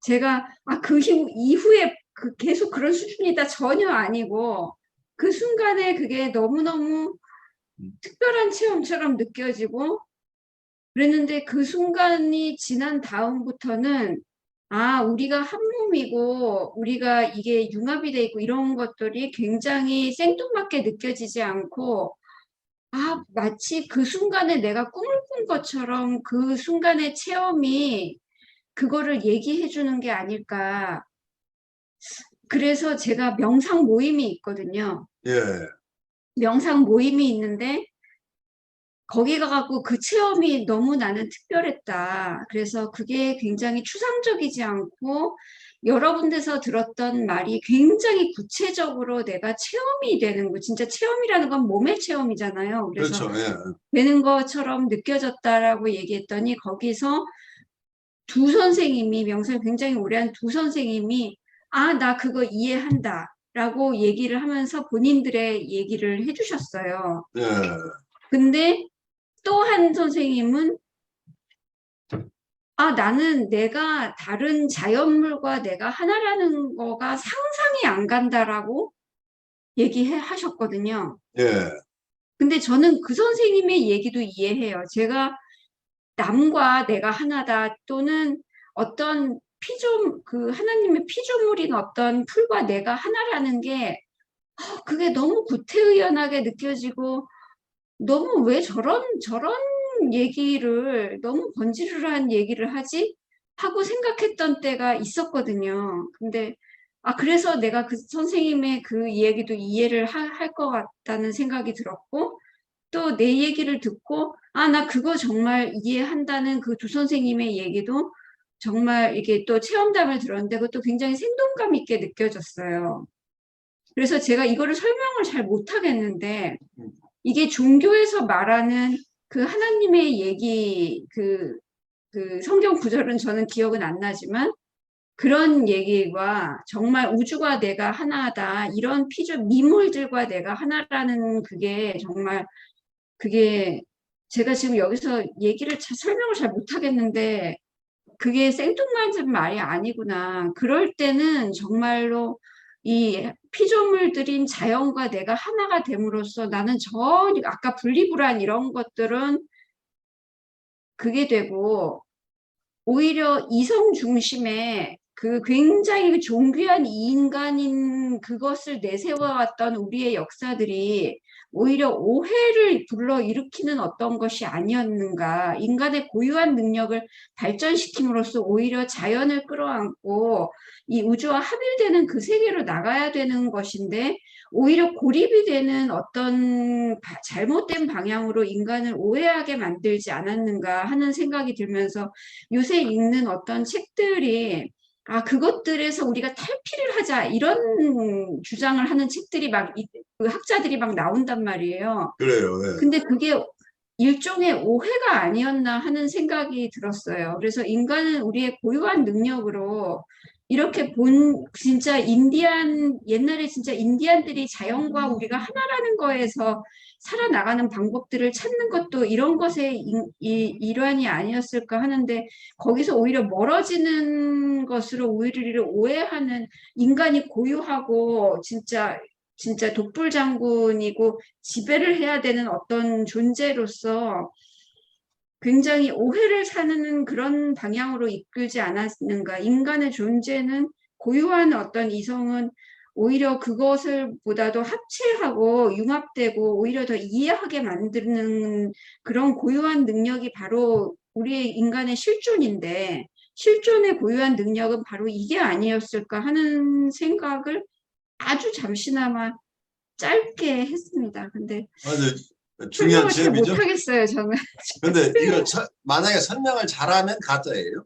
제가 그 이후에 계속 그런 수준이다 전혀 아니고 그 순간에 그게 너무너무 특별한 체험처럼 느껴지고 그랬는데 그 순간이 지난 다음부터는 우리가 한 몸이고 우리가 이게 융합이 돼 있고 이런 것들이 굉장히 생뚱맞게 느껴지지 않고 마치 그 순간에 내가 꿈을 꾼 것처럼 그 순간의 체험이 그거를 얘기해 주는 게 아닐까. 그래서 제가 명상 모임이 있거든요.
예.
명상 모임이 있는데 거기 가갖고 그 체험이 너무 나는 특별했다. 그래서 그게 굉장히 추상적이지 않고 여러 군데서 들었던 말이 굉장히 구체적으로 내가 체험이 되는 거. 진짜 체험이라는 건 몸의 체험이잖아요. 그래서
그렇죠. 예.
되는 것처럼 느껴졌다라고 얘기했더니 거기서 두 선생님이 명상 굉장히 오래 한 두 선생님이 나 그거 이해한다 라고 얘기를 하면서 본인들의 얘기를 해주셨어요.
예.
근데 또 한 선생님은 나는 내가 다른 자연물과 내가 하나라는 거가 상상이 안 간다라고 얘기하셨거든요.
예.
근데 저는 그 선생님의 얘기도 이해해요. 제가 남과 내가 하나다 또는 어떤 그 하나님의 피조물인 어떤 풀과 내가 하나라는 게 그게 너무 구태의연하게 느껴지고 너무 왜 저런 얘기를 너무 번지르르한 얘기를 하지? 하고 생각했던 때가 있었거든요. 근데 그래서 내가 그 선생님의 그 이야기도 이해를 할 것 같다는 생각이 들었고 또 내 얘기를 듣고 나 그거 정말 이해한다는 그 두 선생님의 얘기도 정말 이게 또 체험담을 들었는데 그것도 굉장히 생동감 있게 느껴졌어요. 그래서 제가 이거를 설명을 잘 못하겠는데 이게 종교에서 말하는 그 하나님의 얘기 그 성경 구절은 저는 기억은 안 나지만 그런 얘기와 정말 우주와 내가 하나다 이런 미물들과 내가 하나라는 그게 정말 그게 제가 지금 여기서 얘기를 설명을 잘 못하겠는데 그게 생뚱맞은 말이 아니구나. 그럴 때는 정말로 이 피조물들인 자연과 내가 하나가 됨으로써 나는 전혀 아까 분리불안 이런 것들은 그게 되고 오히려 이성 중심의 그 굉장히 존귀한 인간인 그것을 내세워왔던 우리의 역사들이 오히려 오해를 불러일으키는 어떤 것이 아니었는가. 인간의 고유한 능력을 발전시킴으로써 오히려 자연을 끌어안고 이 우주와 합일되는 그 세계로 나가야 되는 것인데 오히려 고립이 되는 어떤 잘못된 방향으로 인간을 오해하게 만들지 않았는가 하는 생각이 들면서 요새 읽는 어떤 책들이 그것들에서 우리가 탈피를 하자 이런 주장을 하는 책들이 그 학자들이 막 나온단 말이에요.
그래요. 예.
근데 그게 일종의 오해가 아니었나 하는 생각이 들었어요. 그래서 인간은 우리의 고유한 능력으로 이렇게 진짜 옛날에 진짜 인디안들이 자연과 우리가 하나라는 거에서 살아나가는 방법들을 찾는 것도 이런 것의 일환이 아니었을까 하는데 거기서 오히려 멀어지는 것으로 우리를 오해하는 인간이 고유하고 진짜 독불장군이고 지배를 해야 되는 어떤 존재로서 굉장히 오해를 사는 그런 방향으로 이끌지 않았는가. 인간의 존재는 고유한 어떤 이성은 오히려 그것을 보다도 합체하고 융합되고 오히려 더 이해하게 만드는 그런 고유한 능력이 바로 우리의 인간의 실존인데 실존의 고유한 능력은 바로 이게 아니었을까 하는 생각을 아주 잠시나마 짧게 했습니다. 근데
아주 중요한
설명을 잘
지점이죠.
못하겠어요, 저는.
근데 이거 만약에 설명을 잘하면 가짜예요.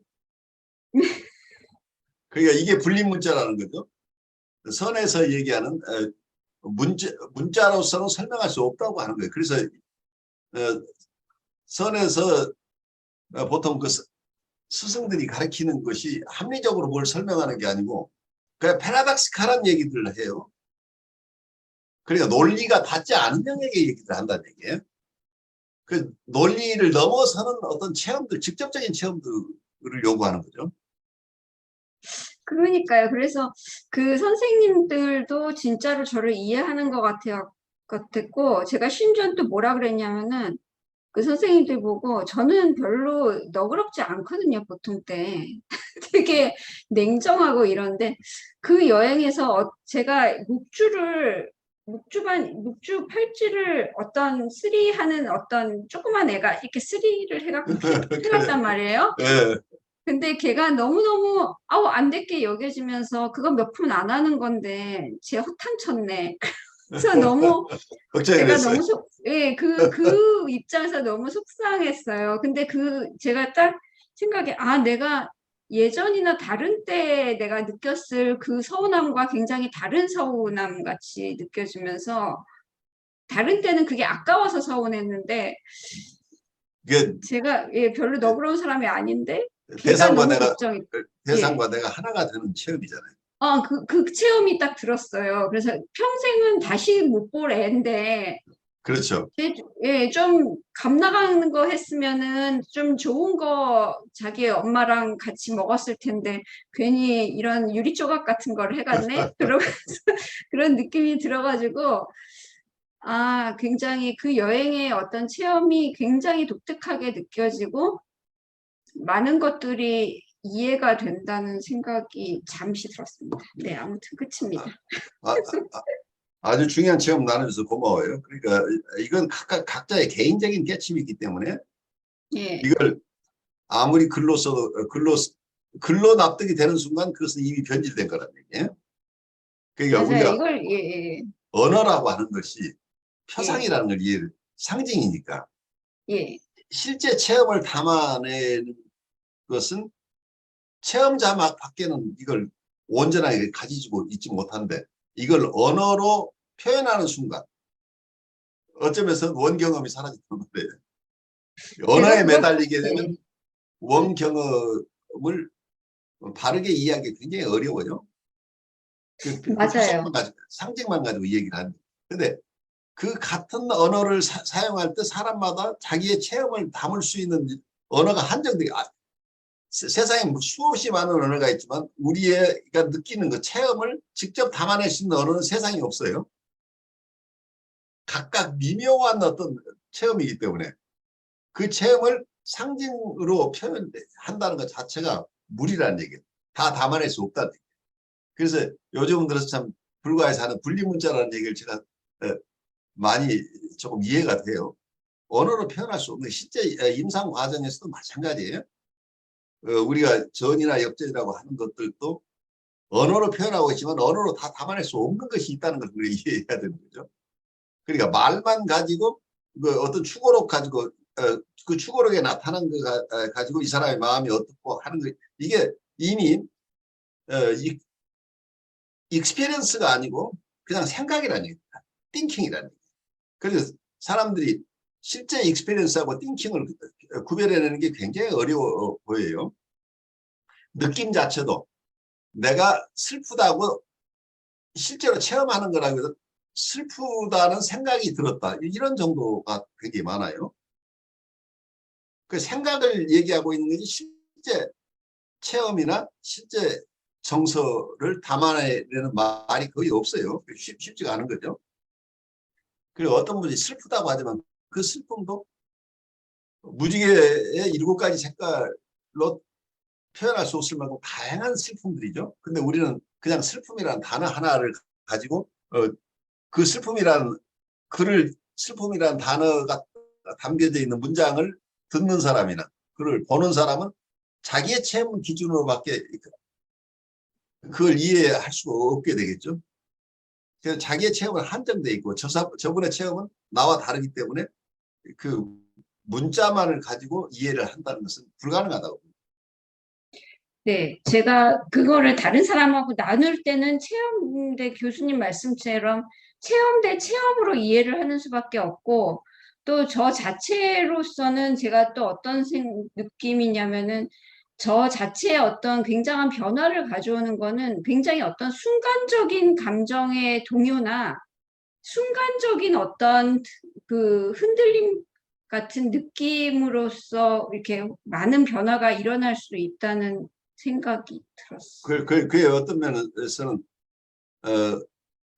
그러니까 이게 분리문자라는 거죠. 선에서 얘기하는 문자로서는 설명할 수 없다고 하는 거예요. 그래서 선에서 보통 그 스승들이 가르치는 것이 합리적으로 뭘 설명하는 게 아니고 그냥 패러닥시칼한 얘기들을 해요. 그러니까 논리가 닿지 않은 영역의 얘기를 한다는 얘기예요. 그 논리를 넘어서는 어떤 체험들, 직접적인 체험들을 요구하는 거죠.
그러니까요. 그래서 그 선생님들도 진짜로 저를 이해하는 것 같았고, 제가 심지어 또 뭐라 그랬냐면은, 그 선생님들 보고 저는 별로 너그럽지 않거든요, 보통 때. 되게 냉정하고 이런데, 그 여행에서 제가 묵주 팔찌를 어떤 스리하는 어떤 조그만 애가 이렇게 스리를 해갖고 해갔단 말이에요.
네.
근데 걔가 너무너무 안 됐게 여겨지면서 그건 몇 푼 안 하는 건데 쟤 허탕쳤네. 그래서 너무
걱정이
제가
됐어요.
너무 그 입장에서 너무 속상했어요. 근데 제가 딱 생각에 내가 예전이나 다른 때 내가 느꼈을 그 서운함과 굉장히 다른 서운함 같이 느껴지면서 다른 때는 그게 아까워서 서운했는데 제가 별로 너그러운 사람이 아닌데 걔가 너무 걱정이.
대상과 내가 하나가 되는 체험이잖아요.
그 체험이 딱 들었어요. 그래서 평생은 다시 못 볼 애인데
그렇죠.
좀 감나가는 거 했으면은 좀 좋은 거 자기 엄마랑 같이 먹었을 텐데 괜히 이런 유리 조각 같은 걸 해갔네. 그러면서 그런 느낌이 들어가지고 굉장히 그 여행의 어떤 체험이 굉장히 독특하게 느껴지고 많은 것들이 이해가 된다는 생각이 잠시 들었습니다. 네, 아무튼 끝입니다.
아, 아주 중요한 체험 나눠줘서 고마워요. 그러니까 이건 각자의 개인적인 깨침이기 때문에
예,
이걸 아무리 글로 써도 글로 납득이 되는 순간 그것은 이미 변질된 거란 얘기예요. 그러니까
맞아요.
우리가
이걸 예,
언어라고 하는 것이
예,
표상이라는 걸 이해를 상징이니까
예,
실제 체험을 담아내는 것은 체험자 밖에는 이걸 온전하게 가지고 있지 못한데 이걸 언어로 표현하는 순간 어쩌면서 원경험이 사라지는 건데 언어에
제가 그걸
매달리게
예,
되면 원경험을 바르게 이해하기 굉장히 어려워요. 그
맞아요.
상징만 가지고 이 얘기를 하는. 근데 그 같은 언어를 사용할 때 사람마다 자기의 체험을 담을 수 있는 언어가 한정되게 세상에 뭐 수없이 많은 언어가 있지만 우리가 느끼는 그 체험을 직접 담아낼 수 있는 언어는 세상에 없어요. 각각 미묘한 어떤 체험이기 때문에 그 체험을 상징으로 표현한다는 것 자체가 무리라는 얘기예요. 다 담아낼 수 없다는 얘기예요. 그래서 요즘 들어서 참 불과해서 하는 분리문자라는 얘기를 제가 많이 조금 이해가 돼요. 언어로 표현할 수 없는 실제 임상 과정에서도 마찬가지예요. 우리가 전이나 역전이라고 하는 것들도 언어로 표현하고 있지만 언어로 다 담아낼 수 없는 것이 있다는 걸 우리가 이해해야 되는 거죠. 그러니까 말만 가지고 그 어떤 추고록 가지고 그 추고록에 나타난 거 가지고 이 사람의 마음이 어떻고 하는 거 이게 이미 익스피리언스가 아니고 그냥 생각이라는 얘기입니다. 띵킹이라는 얘기예요. 그래서 사람들이 실제 익스피리언스하고 띵킹을 구별해내는 게 굉장히 어려워 보여요. 느낌 자체도 내가 슬프다고 실제로 체험하는 거라고 해서 슬프다는 생각이 들었다. 이런 정도가 되게 많아요. 그 생각을 얘기하고 있는 것이 실제 체험이나 실제 정서를 담아내는 말이 거의 없어요. 쉽지가 않은 거죠. 그리고 어떤 분이 슬프다고 하지만 그 슬픔도 무지개의 7가지 색깔로 표현할 수 없을 만큼 다양한 슬픔들이죠. 근데 우리는 그냥 슬픔이라는 단어 하나를 가지고 그 슬픔이라는 글을 슬픔이라는 단어가 담겨져 있는 문장을 듣는 사람이나 글을 보는 사람은 자기의 체험 기준으로밖에 그걸 이해할 수가 없게 되겠죠. 그래서 자기의 체험은 한정돼 있고 저분의 체험은 나와 다르기 때문에 그 문자만을 가지고 이해를 한다는 것은 불가능하다고.
네, 제가 그거를 다른 사람하고 나눌 때는 체험대 교수님 말씀처럼 체험 대 체험으로 이해를 하는 수밖에 없고 또 저 자체로서는 제가 또 어떤 느낌이냐면은 저 자체의 어떤 굉장한 변화를 가져오는 거는 굉장히 어떤 순간적인 감정의 동요나 순간적인 어떤 그 흔들림 같은 느낌으로써 이렇게 많은 변화가 일어날 수 있다는 생각이 들었어요.
그의 어떤 면에서는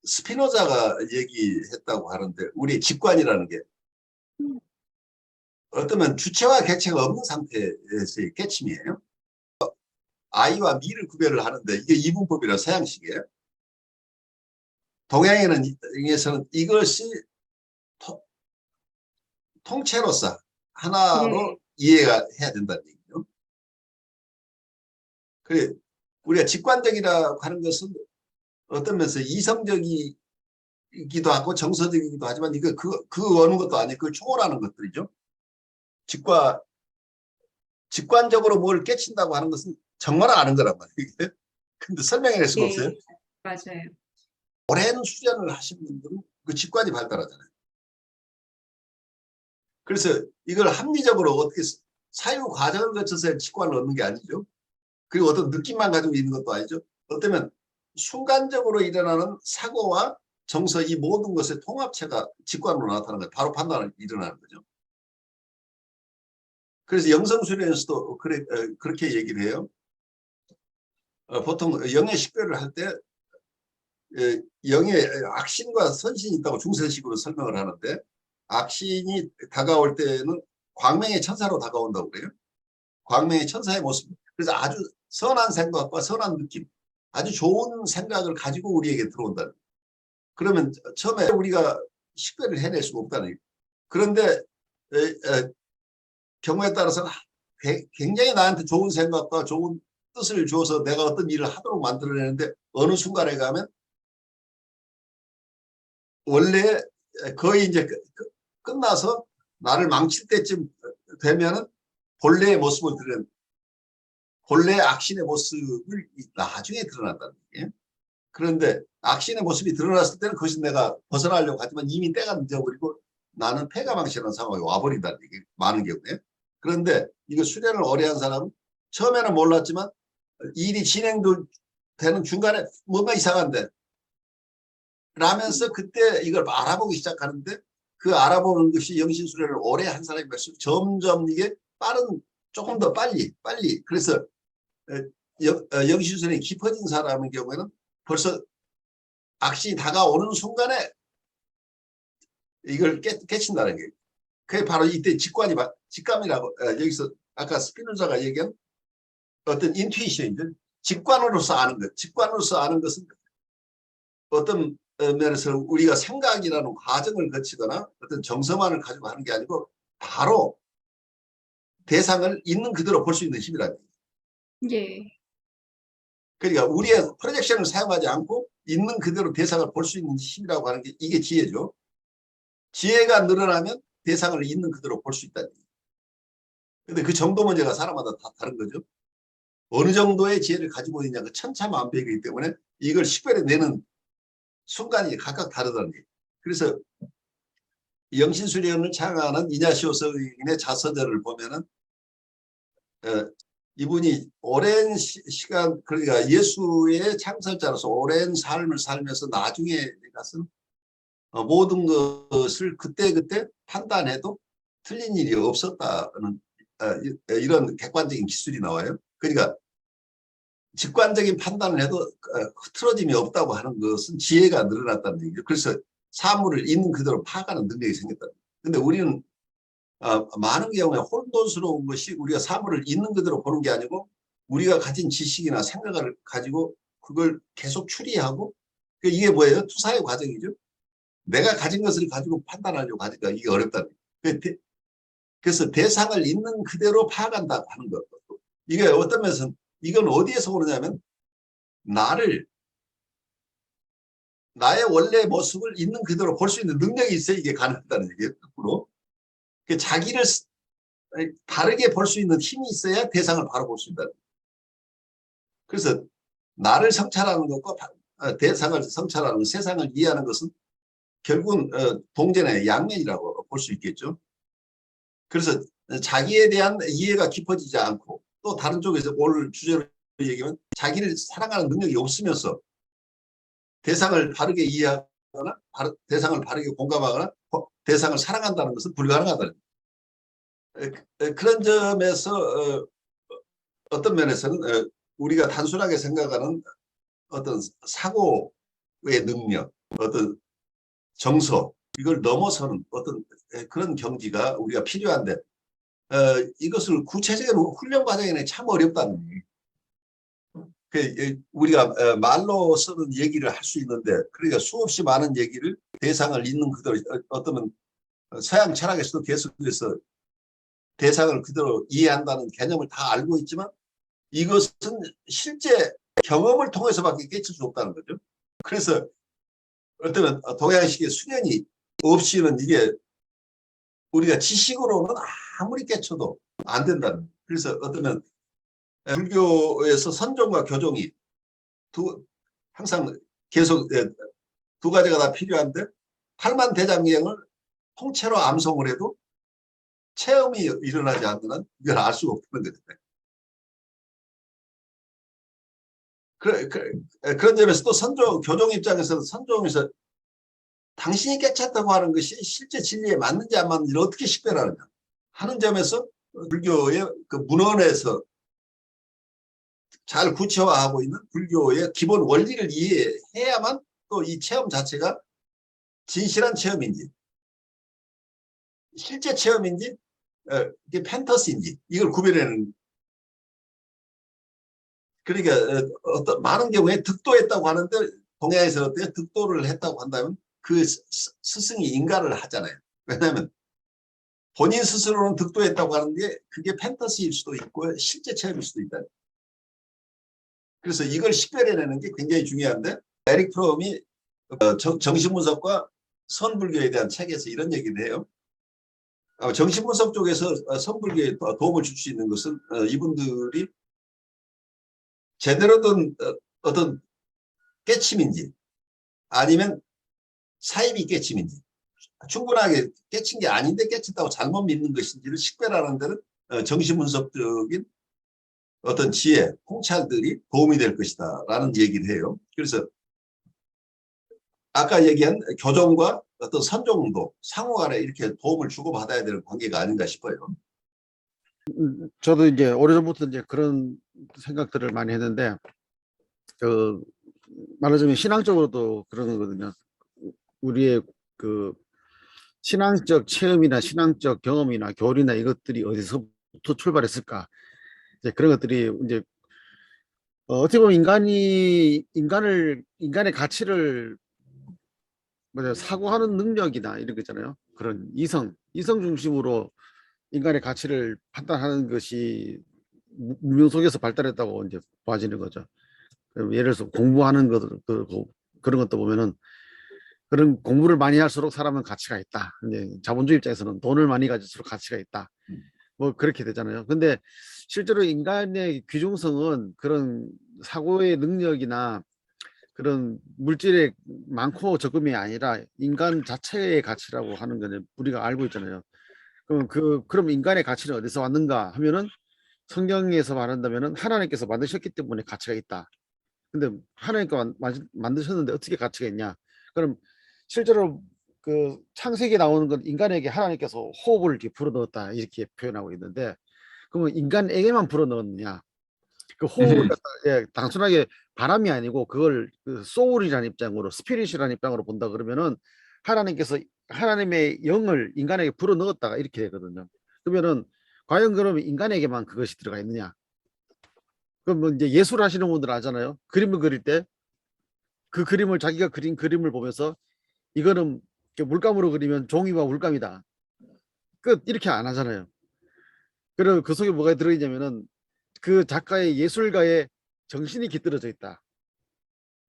스피노자가 얘기했다고 하는데 우리의 직관이라는 게 어쩌면 주체와 객체가 없는 상태에서의 깨침이에요. 아이와 미를 구별을 하는데 이게 이분법이라 서양식이에요. 동양에서는 이것이 통째로서 하나로
네,
이해가 해야 된다는 얘기죠. 그래 우리가 직관적이라고 하는 것은 어떤 면에서 이성적이기도 하고 정서적이기도 하지만 이거 그 어느 것도 아니고 그걸 초월하는 것들이죠. 직관적으로 뭘 깨친다고 하는 것은 정말 아는 거란 말이에요. 근데 설명해낼 수가
네,
없어요.
맞아요.
오랜 수련을 하신 분들은 그 직관이 발달하잖아요. 그래서 이걸 합리적으로 어떻게 사유 과정을 거쳐서 직관을 얻는 게 아니죠. 그리고 어떤 느낌만 가지고 있는 것도 아니죠. 어쩌면 순간적으로 일어나는 사고와 정서 이 모든 것의 통합체가 직관으로 나타나는 거예요. 바로 판단이 일어나는 거죠. 그래서 영성수련에서도 그렇게 얘기를 해요. 보통 영의 식별을 할 때 영의 악신과 선신이 있다고 중세식으로 설명을 하는데 악신이 다가올 때는 광명의 천사로 다가온다고 그래요. 광명의 천사의 모습 그래서 아주 선한 생각과 선한 느낌, 아주 좋은 생각을 가지고 우리에게 들어온다는 거예요. 그러면 처음에 우리가 식별을 해낼 수가 없다는 거예요. 그런데 경우에 따라서는 굉장히 나한테 좋은 생각과 좋은 뜻을 주어서 내가 어떤 일을 하도록 만들어내는데 어느 순간에 가면 원래 거의 이제 끝나서 나를 망칠 때쯤 되면은 본래의 모습을 드러낸, 본래 악신의 모습을 나중에 드러난다는 얘기예요. 그런데 악신의 모습이 드러났을 때는 그것이 내가 벗어나려고 하지만 이미 때가 늦어버리고 나는 패가망신하는 상황이 와버린다는 얘기, 많은 경우에. 그런데 이거 수련을 오래 한 사람은 처음에는 몰랐지만 일이 진행되는 중간에 뭔가 이상한데 라면서 그때 이걸 알아보기 시작하는데 그 알아보는 것이 영신수련을 오래 한 사람이 갈수록 점점 이게 조금 더 빨리 그래서 영신수련이 깊어진 사람의 경우에는 벌써 악신이 다가오는 순간에 이걸 깨친다는 게 그게 바로 이때 직감이라고 여기서 아까 스피노자가 얘기한 어떤 인투이션이죠. 직관으로서 아는 것. 직관으로서 아는 것은 어떤 면에서 우리가 생각이라는 과정을 거치거나 어떤 정서만을 가지고 하는 게 아니고 바로 대상을 있는 그대로 볼 수 있는 힘이라는 거예요.
예.
그러니까 우리의 프로젝션을 사용하지 않고 있는 그대로 대상을 볼 수 있는 힘이라고 하는 게 이게 지혜죠. 지혜가 늘어나면 대상을 있는 그대로 볼 수 있다는 거예요. 근데 그 정도 문제가 사람마다 다 다른 거죠. 어느 정도의 지혜를 가지고 있냐가 천차만별이기 때문에 이걸 식별해내는 순간이 각각 다르다는 거예요. 그래서 영신수련을 창안한 이냐시오 서인의 자서전을 보면은 이분이 오랜 시간 그러니까 예수의 창설자로서 오랜 삶을 살면서 나중에 가서 모든 것을 그때그때 판단해도 틀린 일이 없었다는 이런 객관적인 기술이 나와요. 그러니까 직관적인 판단을 해도 흐트러짐이 없다고 하는 것은 지혜가 늘어났다는 얘기죠. 그래서 사물을 있는 그대로 파악하는 능력이 생겼다. 근데 우리는 많은 경우에 혼돈스러운 것이 우리가 사물을 있는 그대로 보는 게 아니고 우리가 가진 지식이나 생각을 가지고 그걸 계속 추리하고 이게 뭐예요? 투사의 과정이죠. 내가 가진 것을 가지고 판단하려고 하니까 이게 어렵다는 거예요. 그래서 대상을 있는 그대로 파악한다고 하는 것. 이게 어떤 면에서는 이건 어디에서 오느냐면 나의 원래 모습을 있는 그대로 볼 수 있는 능력이 있어야 이게 가능하다는 얘기예요. 거꾸로. 자기를 바르게 볼 수 있는 힘이 있어야 대상을 바로 볼 수 있다. 그래서 나를 성찰하는 것과 대상을 성찰하는 것, 세상을 이해하는 것은 결국은 동전의 양면이라고 볼 수 있겠죠. 그래서 자기에 대한 이해가 깊어지지 않고 또 다른 쪽에서 오늘 주제로 얘기하면 자기를 사랑하는 능력이 없으면서 대상을 바르게 이해하거나 대상을 바르게 공감하거나 대상을 사랑한다는 것은 불가능하다는 그런 점에서 어떤 면에서는 우리가 단순하게 생각하는 어떤 사고의 능력, 어떤 정서 이걸 넘어서는 어떤 그런 경지가 우리가 필요한데 이것을 구체적인 훈련 과정에는 참 어렵다는 거예요. 우리가 말로서는 얘기를 할 수 있는데 그러니까 수없이 많은 얘기를 대상을 있는 그대로 어떤 서양 철학에서도 계속해서 대상을 그대로 이해한다는 개념을 다 알고 있지만 이것은 실제 경험을 통해서밖에 깨칠 수 없다는 거죠. 그래서 어떤 동양식의 수련이 없이는 이게 우리가 지식으로는 아무리 깨쳐도 안 된다는 거예요. 그래서 어쩌면 불교에서 선종과 교종이 항상 계속 두 가지가 다 필요한데 팔만대장경을 통째로 암송을 해도 체험이 일어나지 않는 한 이걸 알 수가 없다는 거죠. 그런 점에서 또 교종 입장에서는 선종에서 당신이 깨쳤다고 하는 것이 실제 진리에 맞는지 안 맞는지를 어떻게 식별하느냐 하는 점에서 불교의 그 문헌에서 잘 구체화하고 있는 불교의 기본 원리를 이해해야만 또 이 체험 자체가 진실한 체험인지 실제 체험인지 이게 판타지인지 이걸 구별하는 그러니까 어떤 많은 경우에 득도했다고 하는데 동양에서 어때요? 득도를 했다고 한다면 그 스승이 인가를 하잖아요. 왜냐하면 본인 스스로는 득도했다고 하는데 그게 판타지일 수도 있고 실제 체험일 수도 있다. 그래서 이걸 식별해내는 게 굉장히 중요한데 에릭 프롬이 정신분석과 선불교에 대한 책에서 이런 얘기를 해요. 정신분석 쪽에서 선불교에 도움을 줄 수 있는 것은 이분들이 제대로 된 어떤 깨침인지 아니면 사이비 깨침인지 충분하게 깨친 게 아닌데 깨쳤다고 잘못 믿는 것인지를 식별하는 데는 정신분석적인 어떤 지혜, 통찰들이 도움이 될 것이다 라는 얘기를 해요. 그래서 아까 얘기한 교정과 어떤 선정도 상호 간에 이렇게 도움을 주고받아야 되는 관계가 아닌가 싶어요.
저도 이제 오래전부터 이제 그런 생각들을 많이 했는데, 말하자면 신앙적으로도 그런 거거든요. 우리의 그 신앙적 체험이나 신앙적 경험이나 교리나 이것들이 어디서부터 출발했을까? 이제 그런 것들이 이제 어떻게 보면 인간의 가치를 사고하는 능력이나 이런 거 있잖아요. 그런 이성 중심으로 인간의 가치를 판단하는 것이 문명 속에서 발달했다고 이제 봐지는 거죠. 예를 들어서 공부하는 것, 그런 것도 보면은 그런 공부를 많이 할수록 사람은 가치가 있다. 이제 자본주의 입장에서는 돈을 많이 가질수록 가치가 있다. 뭐 그렇게 되잖아요. 근데 실제로 인간의 귀중성은 그런 사고의 능력이나 그런 물질의 많고 적음이 아니라 인간 자체의 가치라고 하는 거는 우리가 알고 있잖아요. 그럼 인간의 가치는 어디서 왔는가 하면은 성경에서 말한다면은 하나님께서 만드셨기 때문에 가치가 있다. 근데 하나님께서 만드셨는데 어떻게 가치가 있냐? 그럼 실제로 그 창세기에 나오는 건 인간에게 하나님께서 호흡을 이렇게 불어넣었다 이렇게 표현하고 있는데, 그러면 인간에게만 불어넣었느냐? 그 호흡을 단순하게 바람이 아니고 그걸 그 소울이라는 입장으로, 스피릿이라는 입장으로 본다 그러면은 하나님께서 하나님의 영을 인간에게 불어넣었다가 이렇게 되거든요. 그러면은 과연 그러면 인간에게만 그것이 들어가 있느냐? 그럼 뭐 이제 예술 하시는 분들 아잖아요. 그림을 그릴 때 그 그림을 자기가 그린 그림을 보면서 이거는 물감으로 그리면 종이와 물감이다, 끝, 이렇게 안 하잖아요. 그리고 그 속에 뭐가 들어있냐면은 그 작가의 예술가의 정신이 깃들어져 있다.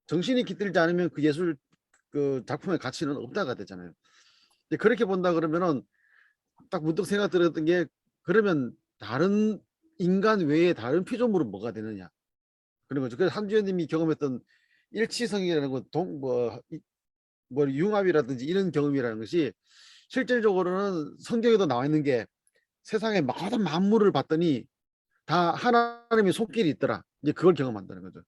정신이 깃들지 않으면 그 예술 그 작품의 가치는 없다가 되잖아요. 그렇게 본다 그러면은 딱 문득 생각 들었던 게, 그러면 다른 인간 외에 다른 피조물은 뭐가 되느냐 그런 거죠. 그래서 한주연님이 경험했던 일치성이라는 건 뭐 융합이라든지 이런 경험이라는 것이 실질적으로는 성경에도 나와 있는 게, 세상의 모든 만물을 봤더니 다 하나님의 손길이 있더라. 이제 그걸 경험한다는 거죠.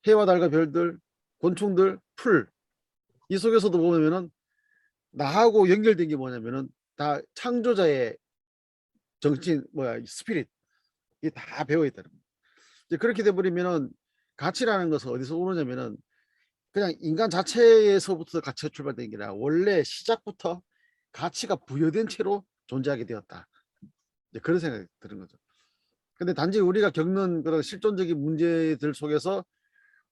해와 달과 별들, 곤충들, 풀, 이 속에서도 보면은 나하고 연결된 게 뭐냐면은 다 창조자의 정신, 스피릿, 이게 다 배어 있다는 거예요. 이제 그렇게 돼 버리면은 가치라는 것은 어디서 오느냐면은 그냥 인간 자체에서부터 가치가 출발된 게 아니라 원래 시작부터 가치가 부여된 채로 존재하게 되었다. 이제 그런 생각이 드는 거죠. 근데 단지 우리가 겪는 그런 실존적인 문제들 속에서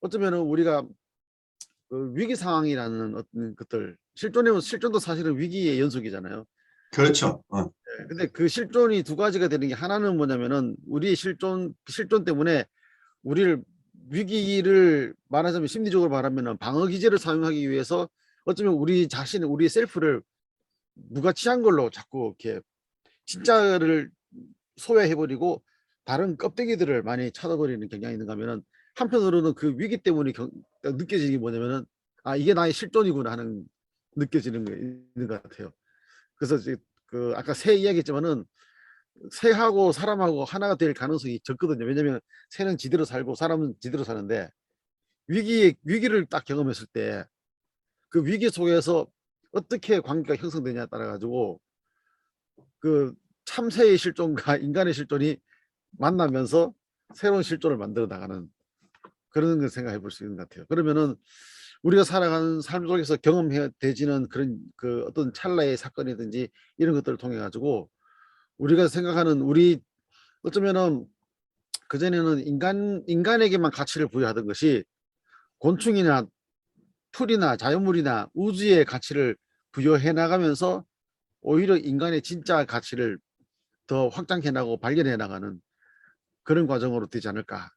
어쩌면은 우리가 그 위기 상황이라는 어떤 것들, 실존도 사실은 위기의 연속이잖아요.
그렇죠.
근데 그 실존이 두 가지가 되는 게, 하나는 뭐냐면은 우리의 실존 때문에 우리를, 위기를 말하자면 심리적으로 말하면은 방어 기제를 사용하기 위해서 어쩌면 우리 자신, 우리 셀프를 무가치한 걸로 자꾸 이렇게 진짜를 소외해버리고 다른 껍데기들을 많이 찾아버리는 경향이 있는가 하면은, 한편으로는 그 위기 때문에 느껴지는 게 뭐냐면은, 아, 이게 나의 실존이구나 하는 느껴지는 게 있는 것 같아요. 그래서 이제 그 아까 새 이야기했지만은 새하고 사람하고 하나가 될 가능성이 적거든요. 왜냐면 새는 지대로 살고 사람은 지대로 사는데, 위기를 딱 경험했을 때 그 위기 속에서 어떻게 관계가 형성되냐에 따라 가지고 그 참새의 실존과 인간의 실존이 만나면서 새로운 실존을 만들어 나가는 그런 걸 생각해 볼 수 있는 것 같아요. 그러면은 우리가 살아가는 삶 속에서 경험해 되지는 그런 그 어떤 찰나의 사건이든지 이런 것들을 통해 가지고 우리가 생각하는, 우리 어쩌면은 그전에는 인간에게만 가치를 부여하던 것이 곤충이나 풀이나 자연물이나 우주의 가치를 부여해 나가면서 오히려 인간의 진짜 가치를 더 확장해 나가고 발견해 나가는 그런 과정으로 되지 않을까.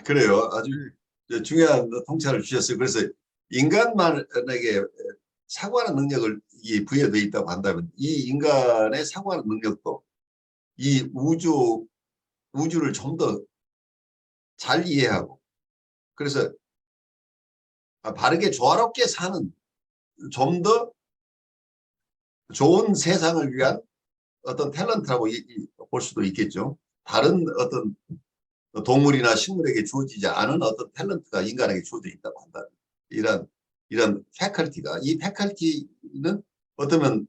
그래요. 아주 중요한 통찰을 주셨어요. 그래서 인간만에게 사고하는 능력을 부여되어 있다고 한다면 이 인간의 사고하는 능력도 이 우주를 좀 더 잘 이해하고 그래서 바르게 조화롭게 사는 좀 더 좋은 세상을 위한 어떤 탤런트라고 볼 수도 있겠죠. 다른 어떤 동물이나 식물에게 주어지지 않은 어떤 탤런트가 인간에게 주어져 있다고 한다. 이런 패컬티가 이 패컬티는 어쩌면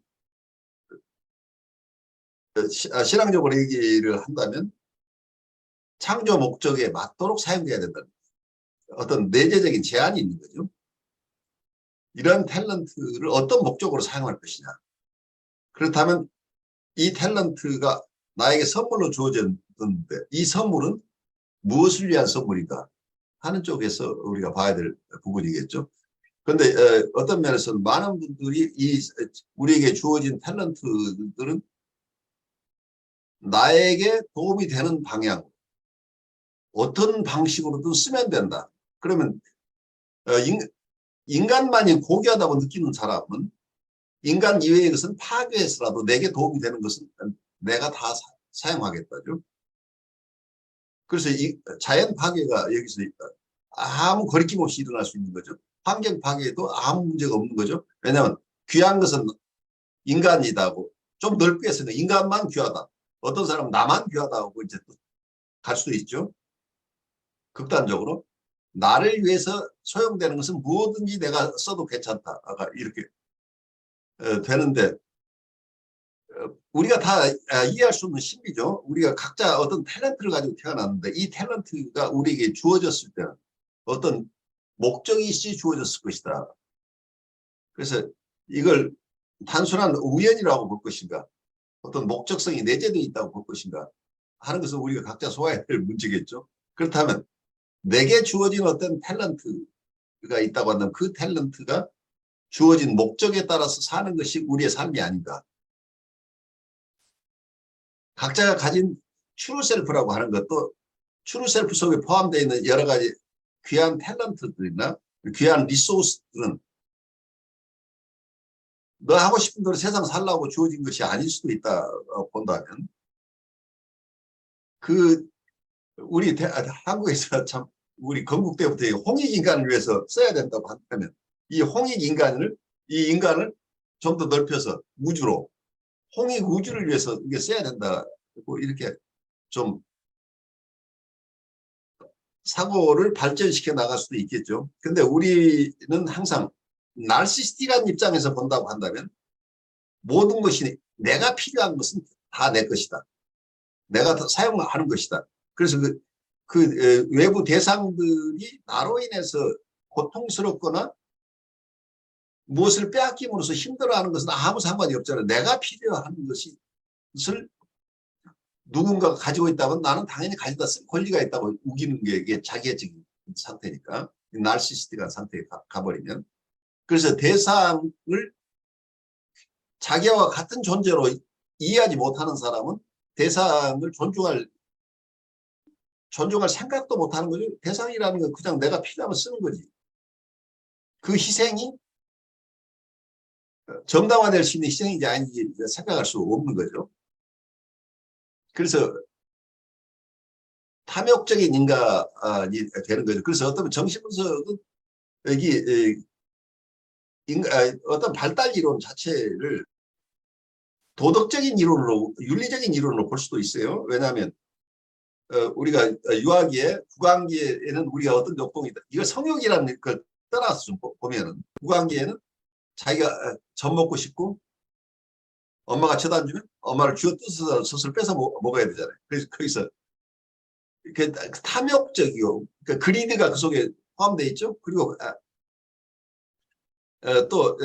신앙적으로 얘기를 한다면 창조 목적에 맞도록 사용돼야 된다. 어떤 내재적인 제한이 있는 거죠. 이런 탤런트를 어떤 목적으로 사용할 것이냐. 그렇다면 이 탤런트가 나에게 선물로 주어졌는데 이 선물은 무엇을 위한 선물인가 하는 쪽에서 우리가 봐야 될 부분이겠죠. 그런데 어떤 면에서는 많은 분들이 우리에게 주어진 탤런트들은 나에게 도움이 되는 방향, 어떤 방식으로든 쓰면 된다. 그러면 인간만이 고귀하다고 느끼는 사람은 인간 이외의 것은 파괴해서라도 내게 도움이 되는 것은 내가 다 사용하겠다죠. 그래서 이 자연 파괴가 여기서 아무 거리낌 없이 일어날 수 있는 거죠. 환경 파괴도 아무 문제가 없는 거죠. 왜냐하면 귀한 것은 인간이다고 좀 넓게 해서는 인간만 귀하다. 어떤 사람은 나만 귀하다고 이제 또 갈 수도 있죠. 극단적으로 나를 위해서 소용되는 것은 무엇든지 내가 써도 괜찮다. 이렇게 되는데 우리가 다 이해할 수 없는 심리죠. 우리가 각자 어떤 탤런트를 가지고 태어났는데 이 탤런트가 우리에게 주어졌을 때는 어떤 목적이 있이 주어졌을 것이다. 그래서 이걸 단순한 우연이라고 볼 것인가 어떤 목적성이 내재되어 있다고 볼 것인가 하는 것은 우리가 각자 소화해야 될 문제겠죠. 그렇다면 내게 주어진 어떤 탤런트가 있다고 한다면 그 탤런트가 주어진 목적에 따라서 사는 것이 우리의 삶이 아닌가. 각자가 가진 트루셀프라고 하는 것도 트루셀프 속에 포함되어 있는 여러 가지 귀한 탤런트들이나 귀한 리소스들은 너 하고 싶은 대로 세상 살라고 주어진 것이 아닐 수도 있다 본다면 우리 한국에서 참 우리 건국 때부터 홍익인간을 위해서 써야 된다고 한다면 이 홍익인간을 좀 더 넓혀서 우주로 홍익 우주를 위해서 이게 써야 된다고 이렇게 좀 사고를 발전시켜 나갈 수도 있겠죠. 근데 우리는 항상 나르시스틱한 입장에서 본다고 한다면 모든 것이 내가 필요한 것은 다 내 것이다. 내가 다 사용하는 것이다. 그래서 외부 대상들이 나로 인해서 고통스럽거나 무엇을 빼앗김으로써 힘들어하는 것은 아무 상관이 없잖아요. 내가 필요한 것을 누군가가 가지고 있다면 나는 당연히 가져다 쓸 권리가 있다고 우기는 게 이게 자기애적인 상태니까 나르시스틱한 상태에 가버리면 그래서 대상을 자기와 같은 존재로 이해하지 못하는 사람은 대상을 존중할 생각도 못하는 거죠. 대상이라는 건 그냥 내가 필요하면 쓰는 거지. 그 희생이 정당화될 수 있는 희생인지 아닌지 생각할 수 없는 거죠. 그래서 탐욕적인 인간이 되는 거죠. 그래서 어떤 정신분석은 어떤 발달 이론 자체를 도덕적인 이론으로 윤리적인 이론으로 볼 수도 있어요. 왜냐하면 우리가 유아기에 구강기에는 우리가 어떤 욕동이다. 이걸 성욕이라는 걸 떠나서 좀 보면은 구강기에는 자기가 젖 먹고 싶고 엄마가 젖 안 주면 엄마를 쥐어뜯어서 젖을 뺏어 먹어야 되잖아요. 그래서 거기서 탐욕적이고 그러니까 그리드가 그 속에 포함되어 있죠. 그리고 또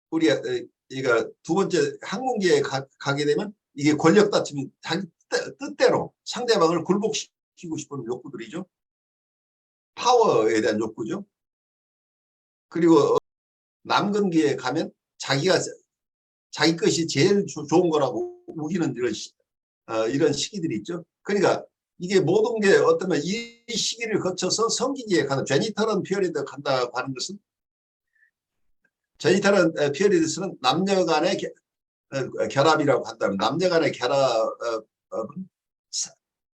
우리가 두 번째 학문기에 가게 되면 이게 권력 다툼이 자기 뜻대로 상대방을 굴복시키는 키우고 싶은 욕구들이죠. 파워에 대한 욕구죠. 그리고 남근기에 가면 자기 것이 제일 좋은 거라고 우기는 이런 시기들이 있죠. 그러니까 이게 모든 게 어쩌면 이 시기를 거쳐서 성기기에 가는 제니털한 피어리드 간다고 하는 것은 제니털한 피어리드스는 남녀 간의 결합이라고 한다면 남녀 간의 결합은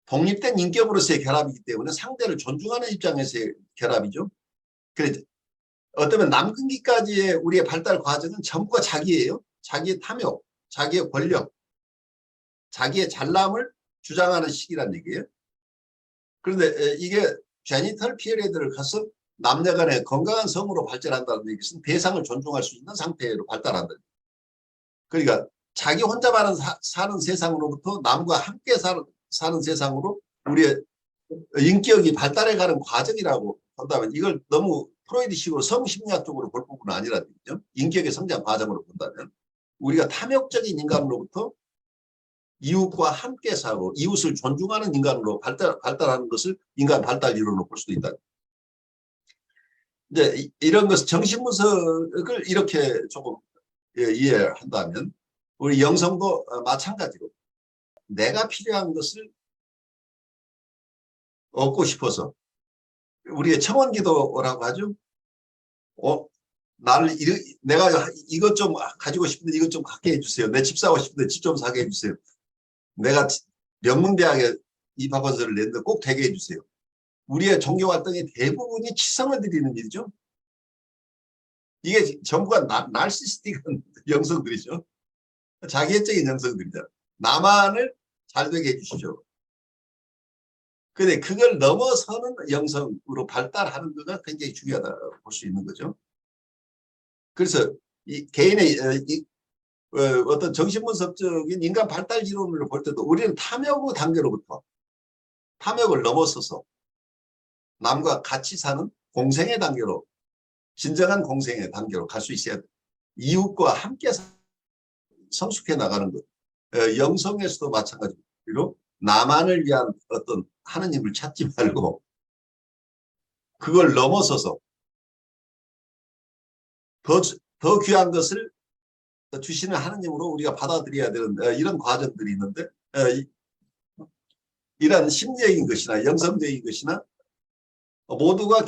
독립된 인격으로서의 결합이기 때문에 상대를 존중하는 입장에서의 결합이죠. 그래서 어쩌면 남근기까지의 우리의 발달 과정은 전부가 자기예요. 자기의 탐욕, 자기의 권력, 자기의 잘남을 주장하는 시기란 얘기예요. 그런데 이게 제니털 피어리드를 가서 남녀 간의 건강한 성으로 발전한다는 얘기는 대상을 존중할 수 있는 상태로 발달한다. 그러니까 자기 혼자만 사는 세상으로부터 남과 함께 사는 세상으로 우리의 인격이 발달해가는 과정이라고 본다면 이걸 너무 프로이드식으로 성심리학적으로 볼 부분은 아니라는 얘기죠. 인격의 성장 과정으로 본다면 우리가 탐욕적인 인간으로부터 이웃과 함께 살고 이웃을 존중하는 인간으로 발달하는 것을 인간 발달 이론으로 볼 수도 있다. 이제 이런 것을 정신분석을 이렇게 조금 이해한다면 우리 영성도 마찬가지로 내가 필요한 것을 얻고 싶어서 우리의 청원기도라고 하죠. 내가 이것 좀 가지고 싶은데 이것 좀 갖게 해주세요. 내 집 사고 싶은데 집 좀 사게 해주세요. 내가 명문대학에 입학원서를 냈는데 꼭 되게 해주세요. 우리의 종교활동의 대부분이 치성을 드리는 일이죠. 이게 전부가 나르시스틱한 영성들이죠. 자기애적인 영성들이잖아. 나만을 잘되게 해주시죠. 근데 그걸 넘어서는 영성으로 발달하는 거가 굉장히 중요하다고 볼 수 있는 거죠. 그래서 이 개인의 어떤 정신분석적인 인간 발달 이론을 볼 때도 우리는 탐욕의 단계로부터 탐욕을 넘어서서 남과 같이 사는 공생의 단계로 진정한 공생의 단계로 갈 수 있어야 돼. 이웃과 함께 성숙해 나가는 것. 영성에서도 마찬가지로 나만을 위한 어떤 하느님을 찾지 말고 그걸 넘어서서 더 귀한 것을 주시는 하느님으로 우리가 받아들여야 되는 이런 과정들이 있는데 이런 심리적인 것이나 영성적인 것이나 모두가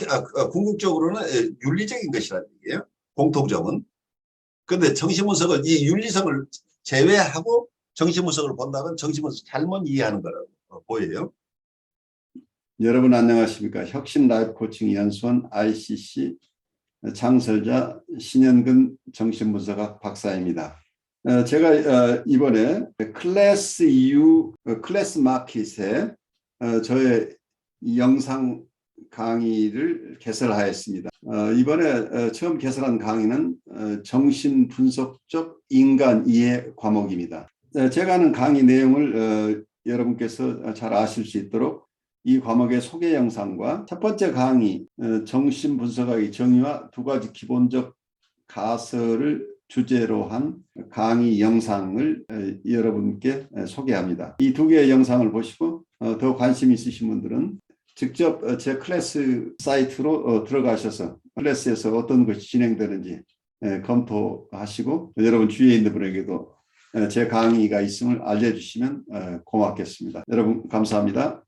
궁극적으로는 윤리적인 것이라는 얘기예요. 공통점은. 그런데 정신분석을 이 윤리성을 제외하고 정신분석을 본다면 정신분석을 잘못 이해하는 거라고 보여요.
여러분 안녕하십니까. 혁신 라이프 코칭 연수원 ICC 창설자 신현근 정신분석학 박사입니다. 제가 이번에 클래스 EU 클래스 마켓에 저의 영상 강의를 개설하였습니다. 이번에 처음 개설한 강의는 정신분석적 인간 이해 과목입니다. 제가 하는 강의 내용을 여러분께서 잘 아실 수 있도록 이 과목의 소개 영상과 첫 번째 강의 정신분석학의 정의와 두 가지 기본적 가설을 주제로 한 강의 영상을 여러분께 소개합니다. 이 두 개의 영상을 보시고 더 관심 있으신 분들은 직접 제 클래스 사이트로 들어가셔서 클래스에서 어떤 것이 진행되는지 검토하시고 여러분 주위에 있는 분에게도 제 강의가 있음을 알려주시면 고맙겠습니다. 여러분 감사합니다.